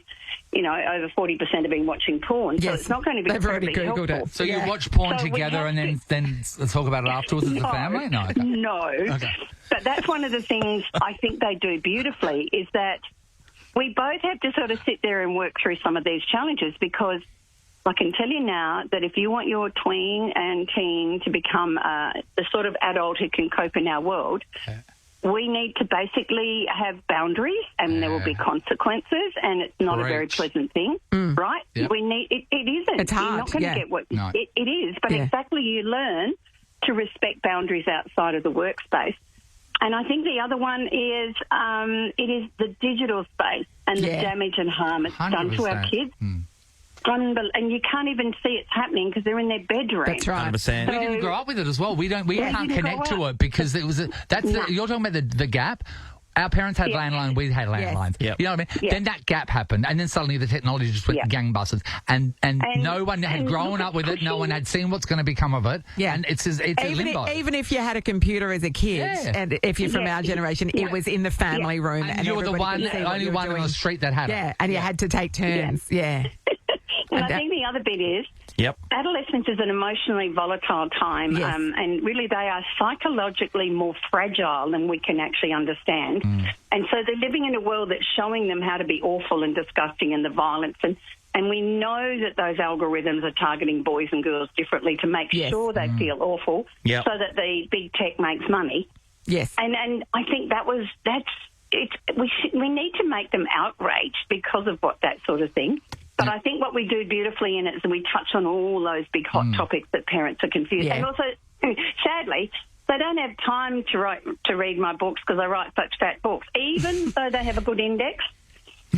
over 40% have been watching porn. So Yes. it's not going to be They've already terribly Googled helpful. it. So you watch porn So we together have and then talk about it afterwards as a family? No. Okay. No. Okay. But that's one of the things I think they do beautifully is that we both have to sort of sit there and work through some of these challenges because I can tell you now that if you want your tween and teen to become the sort of adult who can cope in our world, we need to basically have boundaries and there will be consequences and it's not a very Preach. pleasant thing, right? Yep. We need it isn't. It's hard, You're not going to yeah. get what No. it is, but exactly you learn to respect boundaries outside of the workspace. And I think the other one is it is the digital space and the damage and harm it's done to our 100%. kids. And you can't even see it's happening because they're in their bedroom. That's right. 100%. We didn't grow up with it as well. We can't didn't connect grow to up. it because it was you're talking about the gap. Our parents had landline, we had landlines. Yep. You know what I mean? Yeah. Then that gap happened, and then suddenly the technology just went gangbusters, and no one had and grown look up at with it. No pushing- one had seen what's going to become of it. Yeah. And it's a limbo. Even if you had a computer as a kid, Yeah. and if you're from our generation, it was in the family room, and you were the everybody one, could see what only you were one on doing. the street that had Yeah, it. and you had to take turns. Yeah. And I that- think the other bit is Yep. adolescence is an emotionally volatile time, Yes. and really they are psychologically more fragile than we can actually understand. And so they're living in a world that's showing them how to be awful and disgusting and the violence. And we know that those algorithms are targeting boys and girls differently to make sure they feel awful Yep. so that the big tech makes money. Yes. And I think that's it. We need to make them outraged because of what that sort of thing. But I think what we do beautifully in it is we touch on all those big hot topics that parents are confused. Yeah. And also, sadly, they don't have time to read my books because I write such fat books, even though they have a good index.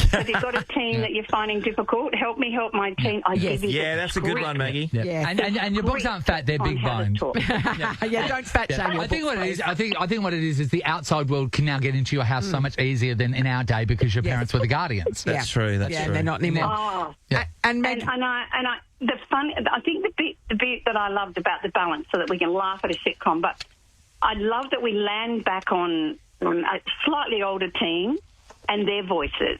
So if you've got a teen that you're finding difficult, help me help my teen. I give you Yeah, the that's a good one, Maggie. Yeah. Yeah. And your books aren't fat; they're on big how to boned. talk. Yeah, don't fat shame your I think books, what it is. please. I think what it is the outside world can now get into your house so much easier than in our day because your parents were the guardians. That's true. That's Yeah, true. they're not anymore. Oh. Yeah. And Meg, I think the bit that I loved about the balance, so that we can laugh at a sitcom, but I love that we land back on a slightly older teen and their voices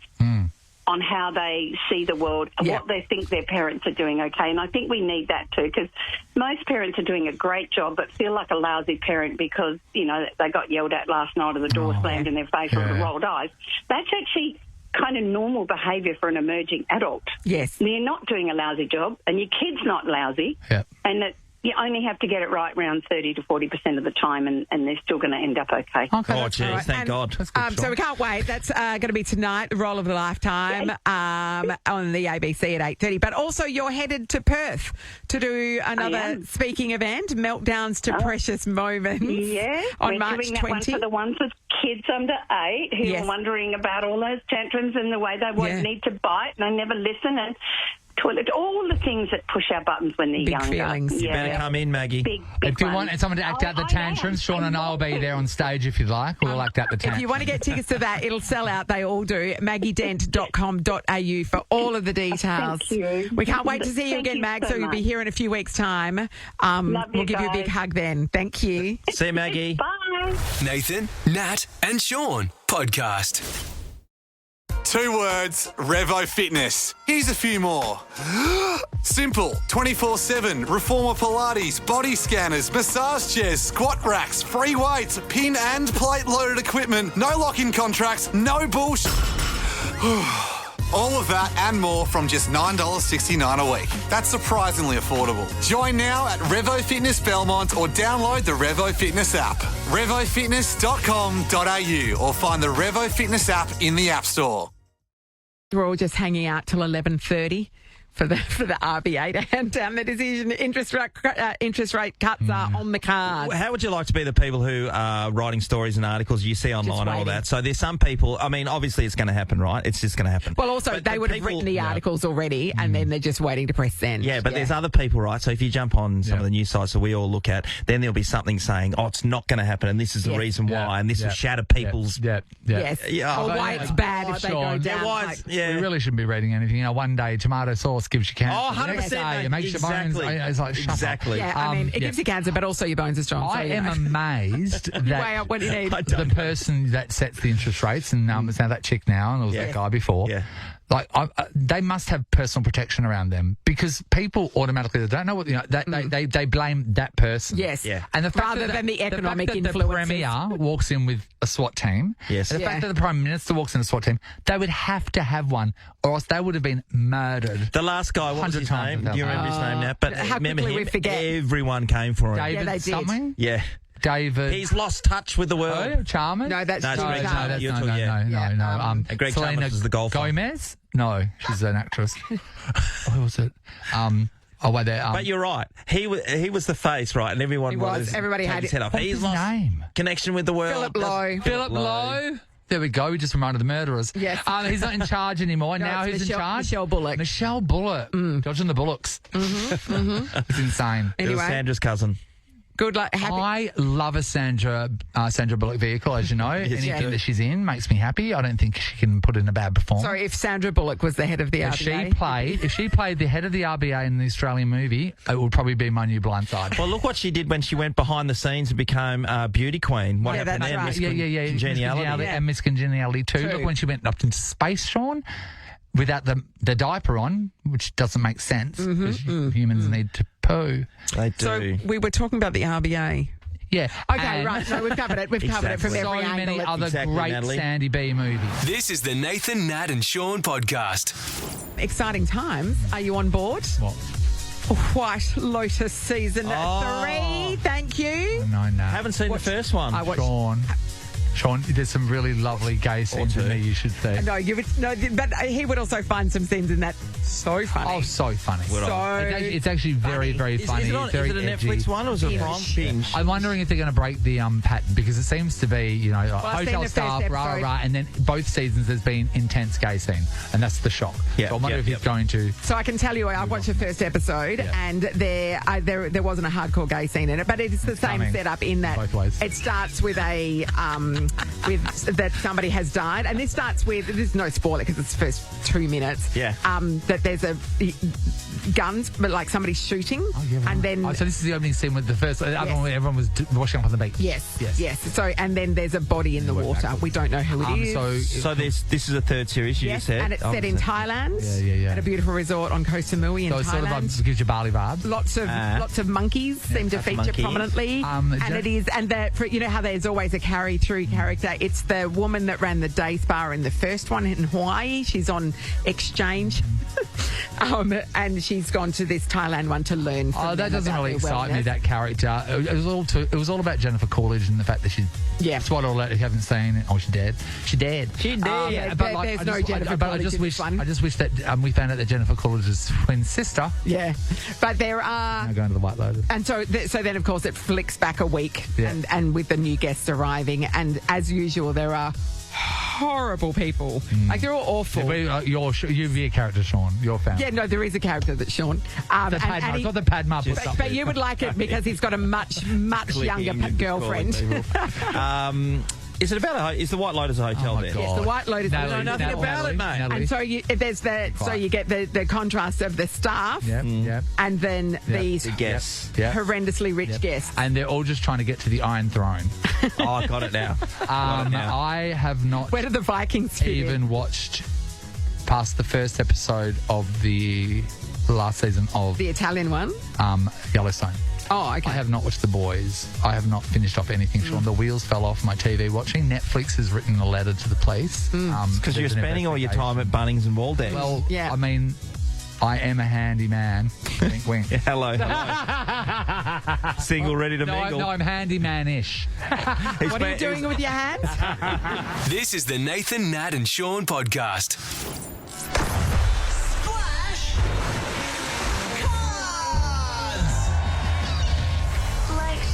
on how they see the world and what they think their parents are doing okay. And I think we need that too, because most parents are doing a great job but feel like a lousy parent because, you know, they got yelled at last night or the door slammed in their face or the rolled eyes. That's actually kind of normal behaviour for an emerging adult. yes. You're not doing a lousy job and your kid's not lousy. Yeah. And that you only have to get it right around 30 to 40% of the time and they're still going to end up okay. Okay, Oh, that's geez, all right. thank And, God. That's good, so Sean. we can't wait. That's going to be tonight, the Role of the Lifetime on the ABC at 8:30. But also you're headed to Perth to do another speaking event, Meltdowns to Precious Moments, Yeah, on we're March doing that 20. one for the ones with kids under 8 who are wondering about all those tantrums and the way they won't need to bite and they never listen and toilet, all the things that push our buttons when they're Big younger. feelings. You better come in, Maggie. Big If you ones. want someone to act out the tantrums, Sean and I will be there on stage if you'd like. We'll act out the tantrums. If you want to get tickets to that, it'll sell out. They all do. MaggieDent.com.au for all of the details. Thank you. We can't wait to see you Thank again, you Mag. so So you'll be much. here in a few weeks' time. Love We'll you give you a big guys. hug then. Thank you. See you, Maggie. Bye. Nathan, Nat, and Sean podcast. 2 words, Revo Fitness. Here's a few more. Simple, 24/7, Reformer Pilates, body scanners, massage chairs, squat racks, free weights, pin and plate loaded equipment, no lock-in contracts, no bullshit. All of that and more from just $9.69 a week. That's surprisingly affordable. Join now at Revo Fitness Belmont or download the Revo Fitness app. RevoFitness.com.au or find the Revo Fitness app in the App Store. We're all just hanging out till 11:30 for the RBA to hand down the decision. Interest rate cuts are on the cards. How would you like to be the people who are writing stories and articles you see online and all waiting. that? So there's some people, I mean, obviously it's going to happen, right? It's just going to happen. Well, also, But they the would have people- written the articles already, and then they're just waiting to press send. Yeah, but there's other people, right? So if you jump on some of the news sites that we all look at, then there'll be something saying, oh, it's not going to happen, and this is the reason why, and this will shatter people's... Yes. Yeah. Or why it's bad if they go Sean. down. why like- it's- We really shouldn't be reading anything. You know, one day tomato sauce gives you cancer. Oh, The next 100%, day mate. it makes your bones. Exactly. It's like, shut up. Exactly. Yeah, I mean, it gives you cancer, but also your bones are strong. I so, am amazed Weigh that up what you need. the person that sets the interest rates, and it's now that chick now, and it was that guy before. Yeah. Like they must have personal protection around them because people automatically they don't know what they blame that person. Yes. Yeah. And the fact Rather that than the economic fact that the influences. Premier walks in with a SWAT team. Yes. And the fact that the Prime Minister walks in with a SWAT team, they would have to have one, or else they would have been murdered. The last guy, what was 100 his times name? without Do you remember his name now? But how remember quickly him? we forget. Everyone came for him. David they did. something? Yeah. David. He's lost touch with the world. Oh, Chalmers? No, that's No, it's George Greg Chalmers. Chalmers. You're no, talking- yeah. no. And Greg Selena Chalmers is the golfer. Gomez? No, she's an actress. Who was it? Wait there. But you're right. He was the face, right? And everyone He was. was. Everybody take had his it. head off. What's He's his lost name? connection with the world. Philip Lowe. Philip Lowe. There we go. We just reminded the murderers. Yes. He's not in charge anymore. No, now it's who's in charge? Michelle Bullock. Michelle Bullock. Dodging the bullocks. It's insane. It was Anyway. Sandra's cousin. Good luck. Happy. I love a Sandra Bullock vehicle, as you know. Anything Yeah. that she's in makes me happy. I don't think she can put in a bad performance. Sorry, if Sandra Bullock was the head of the If RBA. she played the head of the RBA in the Australian movie, it would probably be my new Blindside. Well, look what she did when she went behind the scenes and became beauty queen. What Yeah, happened that's there? right. Miss Yeah. Congeniality. And Miss Congeniality too. True. Look when she went up into space, Sean, without the diaper on, which doesn't make sense because humans need to poo. They do. So we were talking about the RBA. Yeah. Okay, And right. No, we've covered it. We've covered it from Exactly. every so angle. many other Exactly, great Natalie. Sandy B movies. This is the Nathan, Nat, and Sean podcast. Exciting times. Are you on board? What? White Lotus season 3. Thank you. No. Haven't seen the first one. I watched. Sean. Sean, there's some really lovely gay scenes in there you should see. No, but he would also find some scenes in that so funny. Oh, so funny. It's actually very, very funny. Is it very a edgy. Netflix one or is it a Prime binge? I'm wondering if they're going to break the pattern because it seems to be, you know, I've seen hotel the staff, first rah, episode. rah, and then both seasons there's been intense gay scene, and that's the shock. Yeah, So I wonder if he's going to. So I can tell you, I watched the first episode, and there wasn't a hardcore gay scene in it, but it's the same setup in that both ways. it starts with with that somebody has died, and this starts with there's no spoiler because it's the first 2 minutes. Yeah. That there's guns, but like somebody's shooting, and then so this is the opening scene with the first. Other one where everyone was washing up on the beach. Yes. So and then there's a body in the water. We don't know who it is. So this is a third series you just said, and it's set in Thailand. Yeah. At a beautiful resort on Koh Samui in So it sort Thailand. of gives you Bali vibes. Lots of monkeys seem to feature prominently, and it is, and you know how there's always a carry-through character. It's the woman that ran the day spa in the first one in Hawaii. She's on exchange, and she's gone to this Thailand one to learn. From That doesn't really excite me. wellness. That character. It was all about Jennifer Coolidge and the fact that she. Yeah. Spot all that if you haven't seen it. Oh, she dead. She dead. There's no Jennifer Coolidge in this one. I just wish that we found out that Jennifer Coolidge's twin sister. Yeah, but there are. Now going to the White Lotus. And so then, of course, it flicks back a week, and with the new guests arriving, and as usual, there are horrible people. Like they're all awful. You'd be a character, Sean. Your fan. Yeah, no, there is a character that's Sean. It's not the Padma. But you would like it because he's got a much younger girlfriend. Is it about is the White Lotus a hotel there? Yes, the White Lotus. I know nothing about it, mate. And so you get the contrast of the staff, and then the guests, horrendously rich guests, and they're all just trying to get to the Iron Throne. Oh, I got it now. I have not. Where did the Vikings even watched past the first episode of the last season of the Italian one, Yellowstone. Oh, okay. I have not watched The Boys. I have not finished off anything, Sean. The wheels fell off my TV watching. Netflix has written a letter to the police. Because you're spending all your time at Bunnings and Waldeck. Well, I mean, I am a handy man. Wink, wink. Hello. Single, ready to mingle. No, I'm handyman-ish. What are you doing with your hands? This is the Nathan, Nat and Sean podcast.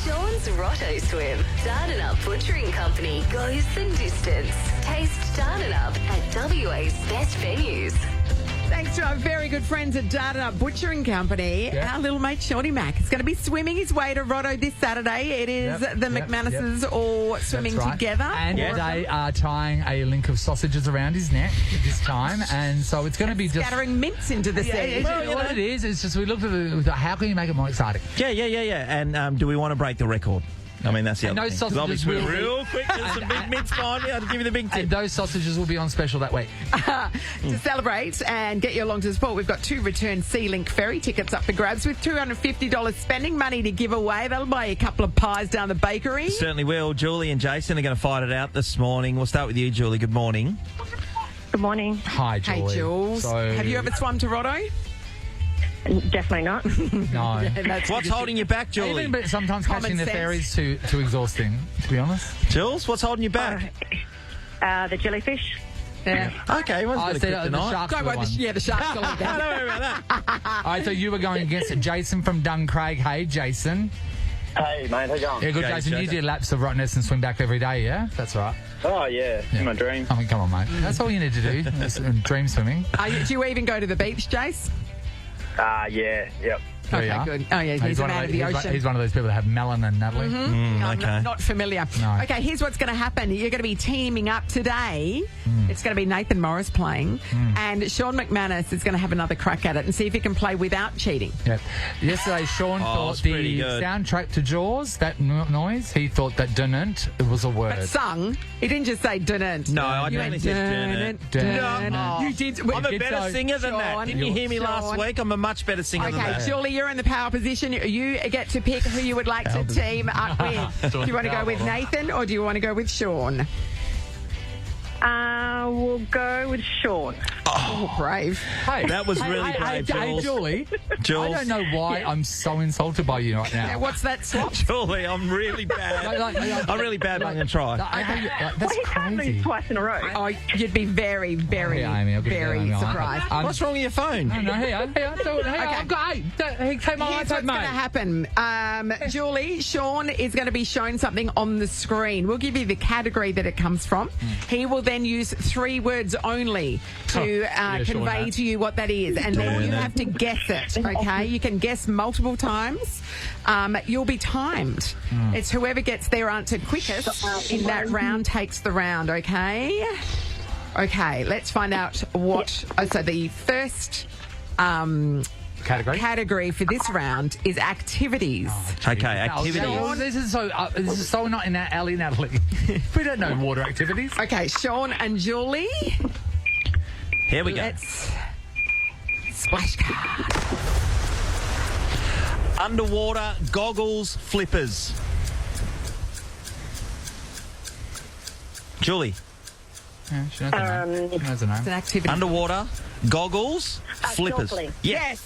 Sean's Rotto Swim. Dardanup Butchering Company goes the distance. Taste Dardanup at WA's best venues. Thanks to our very good friends at Dardanup Butchering Company, our little mate Shorty Mac is going to be swimming his way to Rotto this Saturday. It is the McManuses all swimming together. And they are tying a link of sausages around his neck this time. And so it's going to be just... scattering mints into the sea. What it is, it's just we looked at it, how can you make it more exciting? Yeah. And do we want to break the record? I mean, that's the other thing. 'Cause I'll be swimming real quick. There's some big mints behind me. I'll give you the big tip. And those sausages will be on special that week. To celebrate and get you along to the sport, we've got 2 return Sea-Link ferry tickets up for grabs with $250 spending money to give away. That'll buy you a couple of pies down the bakery. Certainly will. Julie and Jason are going to fight it out this morning. We'll start with you, Julie. Good morning. Good morning. Hi, Julie. Hey, Jules. Have you ever swum to Rotto? Definitely not. No. What's holding you back, Julie? But sometimes catching the ferry's too exhausting, to be honest. Jules, what's holding you back? The jellyfish. Yeah. Okay, one's got a kryptonite. Sharks Don't were worry, one. the sharks will leave Don't that. worry about that. All right, so you were going against Jason from Duncraig. Hey, Jason. Hey, mate, how you going? Yeah, good, Okay, Jason. You Jason. do laps of Rottnest and swim back every day, yeah? That's right. Oh, yeah, in my dream. I mean, come on, mate. That's all you need to do. Dream swimming. Do you even go to the beach, Jace? Yeah, yep. There you Okay, are. good. Oh, yeah, he's a man of the ocean. He's one of those people that have Melon and Natalie. I'm not familiar. No. Okay, here's what's going to happen. You're going to be teaming up today. It's going to be Nathan Morris playing, and Sean McManus is going to have another crack at it and see if he can play without cheating. Yeah. Yesterday, Sean thought it's the pretty good. soundtrack to Jaws, that noise, he thought that didn't. It was a word. But sung, he didn't just say dun-dun. No, I You definitely went said dun-dun, No. You did. I'm a better singer than that. Sean, Didn't you hear me last Sean. week? I'm a much better singer than Okay, that. Julie, you're in the power position. You get to pick who you would like to team up with. Do you want to go with Nathan or do you want to go with Sean? We'll go with Sean. Oh, brave. Hey, That was really brave, Hey, Jules. Julie. Jules. I don't know why I'm so insulted by you right Yeah, now. what's that swap? Julie, I'm really bad. I'm really bad, but I'm going to try. That's Well, he can't lose crazy. twice in a row. Oh, you'd be very, very, Yeah, Amy, I'll give you that, very Amy. surprised. What's wrong with your phone? No, hey, I've got, hey, take my Here's iPad, what's going to mate. happen. Julie, Sean is going to be shown something on the screen. We'll give you the category that it comes from. He will then use 3 words only to convey Sean, to you what that is. And then you have to guess it, okay? You can guess multiple times. You'll be timed. It's whoever gets their answer quickest in that round takes the round, okay? Okay, let's find out what... so the first... category for this round is activities. Okay, activities. This is so not in our alley, Natalie. We don't know water activities. Okay, Sean and Julie. Here we go. Let's splash card. Underwater goggles flippers. Julie. Yeah, she knows the name. She knows the name. It's an activity. Underwater goggles flippers. snorkeling. Yes.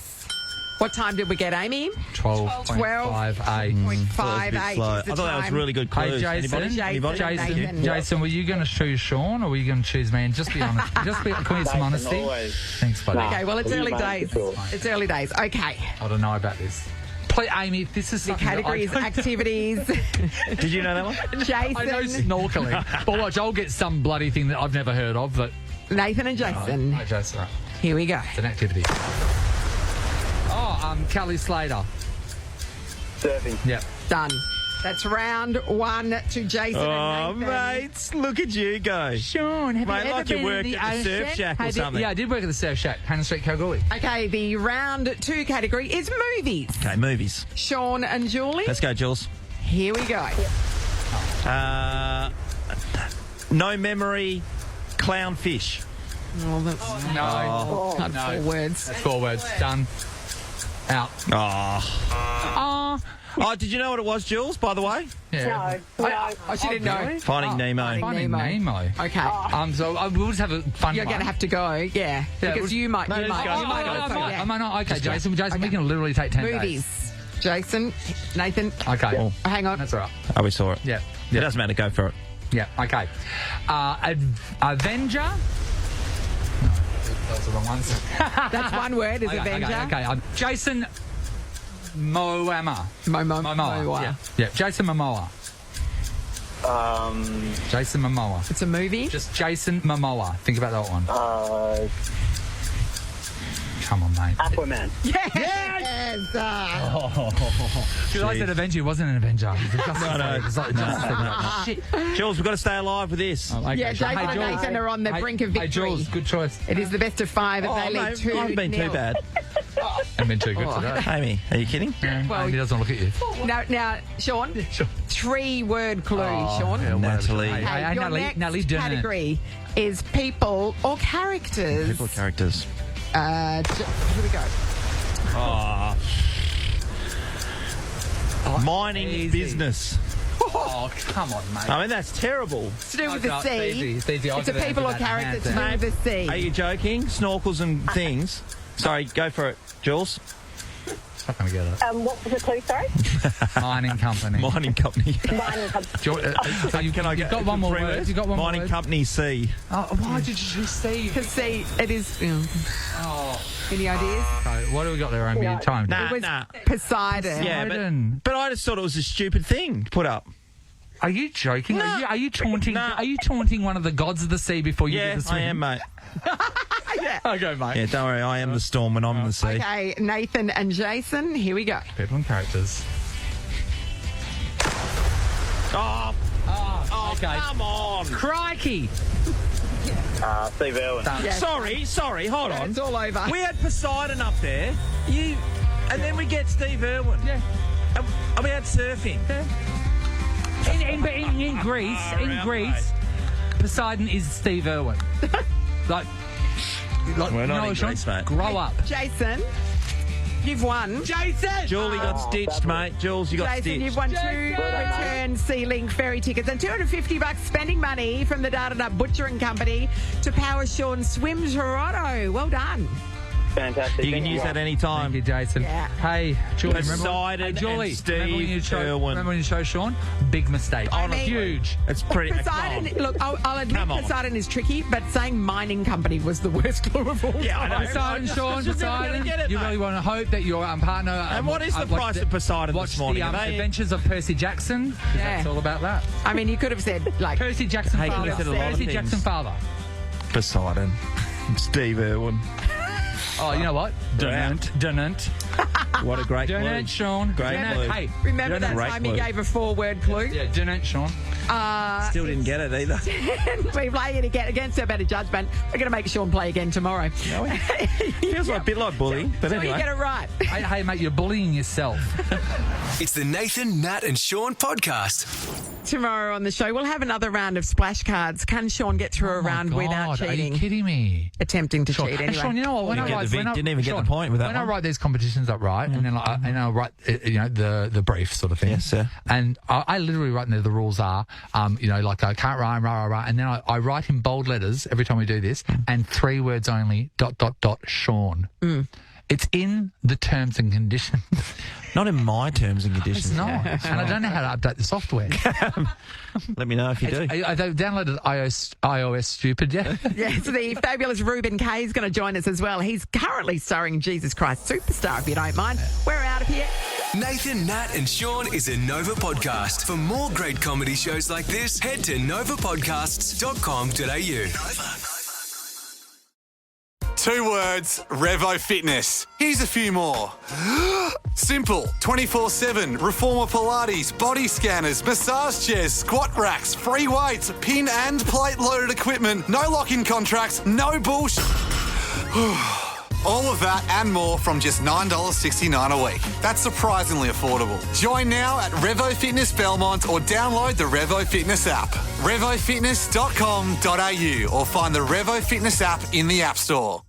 What time did we get, Amy? 12.58. 12.58 Slow. is the I thought that was time. really good clues. Hey, Jason. Anybody? Nathan. Jason, were you going to choose Sean or were you going to choose me? And just be honest. Can we get some honesty? Always. Thanks, buddy. Okay, well, it's early days. It's early days. Okay. I don't know about this. Please, Amy, if this is The something category is that I don't- activities. Did you know that one? Jason. I know snorkeling, but watch, I'll get some bloody thing that I've never heard of. That Nathan and Jason. Right, Jason, right. Here we go. It's an activity. Oh, Kelly Slater. Surfing. Yep. Done. That's round 1 to Jason Oh, and Nathan. mates, look at you go. Sean, have Mate, you ever like you been worked in the at the Surf ocean? Shack or something. Yeah, I did work at the Surf Shack, Hannah Street, Kalgoorlie. Okay, the round 2 category is movies. Okay, movies. Sean and Julie. Let's go, Jules. Here we go. No memory, clownfish. Oh, that's No. not 4 words. That's 4 words. Done. Out. Oh. Oh, did you know what it was, Jules, by the way? Yeah. Oh, she didn't know. Finding Nemo. Finding Nemo. Okay. So we'll just have a fun You're one. going to have to go, yeah. Because you might. No, You just might. go. You might. I might not. Okay, Jason, we can literally take 10 days. Movies. Jason, Nathan. Okay. Oh. Hang on. That's all right. Oh, we saw it. Yeah. It doesn't matter. Go for it. Yeah, okay. Avenger. No, those are the wrong ones. That's one word, is Avenger. Okay. Jason Momoa. Momoa. Yeah, Jason Momoa. Jason Momoa. It's a movie. Just Jason Momoa. Think about that one. Come on, mate. Aquaman. Yes! Because I said Avenger, it wasn't an Avenger. Shit. Jules, we've got to stay alive with this. Okay, Yeah, sure. Jason and Jules. Nathan are on the brink of victory. Hey, Jules, good choice. It is the best of 5 Oh, at they lead mate, 2. I haven't been too bad. I've been too good today. Amy, are you kidding? Well, Amy doesn't look at you. Now, Sean, Sure. 3-word clue, Sean. Yeah, Natalie. Hey, Okay, your Natalie, next Natalie's doing it. category is people or characters. People characters. Here we go. Oh. Mining easy. business. Oh, come on, mate. I mean, that's terrible. It's to do with the No, sea. it's easy. It's a people or character to do with the sea. Are you joking? Snorkels and things. Sorry, go for it, Jules. Not going to get it. What was the clue, sorry? Mining company. Mining company. Mining company. So you've got one more three word. words? You've got one Mining more word. company C. Oh, why did you choose Steve? Because sea, it is. Any ideas? Okay, what do we got there, Amy? Time. Nah, It was nah. Poseidon. Yeah, Poseidon. but I just thought it was a stupid thing to put up. Are you joking? No. Are you taunting? No. Are you taunting one of the gods of the sea before you Yeah, do the swim? I am, mate. Okay, mate. Yeah, don't worry, I am the storm when I'm in the sea. Okay, Nathan and Jason, here we go. People and characters. Oh, Okay. come on. Crikey! Steve Irwin. Yes. Sorry, hold on. It's all over. We had Poseidon up there, and then we get Steve Irwin. Yeah. And we had surfing. In Greece, Poseidon is Steve Irwin. like We're not in Sean, Greece, mate. grow up. Jason, You've won. Jason! Julie got stitched, mate. Jules, you got Jason, stitched. you've won 2 return Sea-Link ferry tickets and $250 spending money from the Data Nut Butchering Company to power Sean's Swim Toronto. Well done. Fantastic. You can use that any time. Thank you, Jason. Yeah. Hey, Julie, Poseidon Julie, and Steve remember when you showed Sean? Big mistake. I mean- Huge. It's pretty. Poseidon, look, I'll admit Come on. Poseidon is tricky, but saying mining company was the worst clue of all. Yeah, I know. Poseidon, Sean, Just never Poseidon. gonna get it, You mate. really want to hope that your partner... And what is the price of Poseidon watch this morning? the Are they- Adventures of Percy Jackson. Yeah. It's all about that. I mean, you could have said, like, Percy Jackson Hey, father. you said a lot of Percy things. Jackson father. Poseidon. Steve Irwin. Oh, you know what? Dunant. What a great Dunant, clue. Sean. Great Dunant. clue. Hey, remember that Great time you clue. gave a 4-word clue? yeah, Dunant, Sean. Still didn't get it either. We play it again against her better judgment. We're going to make Sean play again tomorrow. Feels like a bit like bullying, but So you anyway. get it right. Hey, mate, you're bullying yourself. It's the Nathan, Nat and Sean podcast. Tomorrow on the show, we'll have another round of splash cards. Can Sean get through a round without Are you cheating? kidding me? Attempting to Sean, cheat and anyway. Sean, you know what? When Didn't get I write, the when I- didn't even get Sean, the point with that when I one. write these competitions up, right, and then and I write, the brief sort of thing. Yes, sir. And I literally write in there the rules are, like I can't rhyme, rah, rah, rah, and then I write in bold letters every time we do this, and 3 words only, ... Sean. It's in the terms and conditions. Not in my terms and conditions. It's not. And I don't know how to update the software. Let me know if you do. I downloaded iOS stupid, yeah? Yes, the fabulous Ruben Kay is going to join us as well. He's currently starring Jesus Christ Superstar, if you don't mind. We're out of here. Nathan, Nat and Sean is a Nova podcast. For more great comedy shows like this, head to novapodcasts.com.au. 2 words, Revo Fitness. Here's a few more. Simple, 24/7, Reformer Pilates, body scanners, massage chairs, squat racks, free weights, pin and plate loaded equipment, no lock-in contracts, no bullshit. All of that and more from just $9.69 a week. That's surprisingly affordable. Join now at Revo Fitness Belmont or download the Revo Fitness app. RevoFitness.com.au or find the Revo Fitness app in the App Store.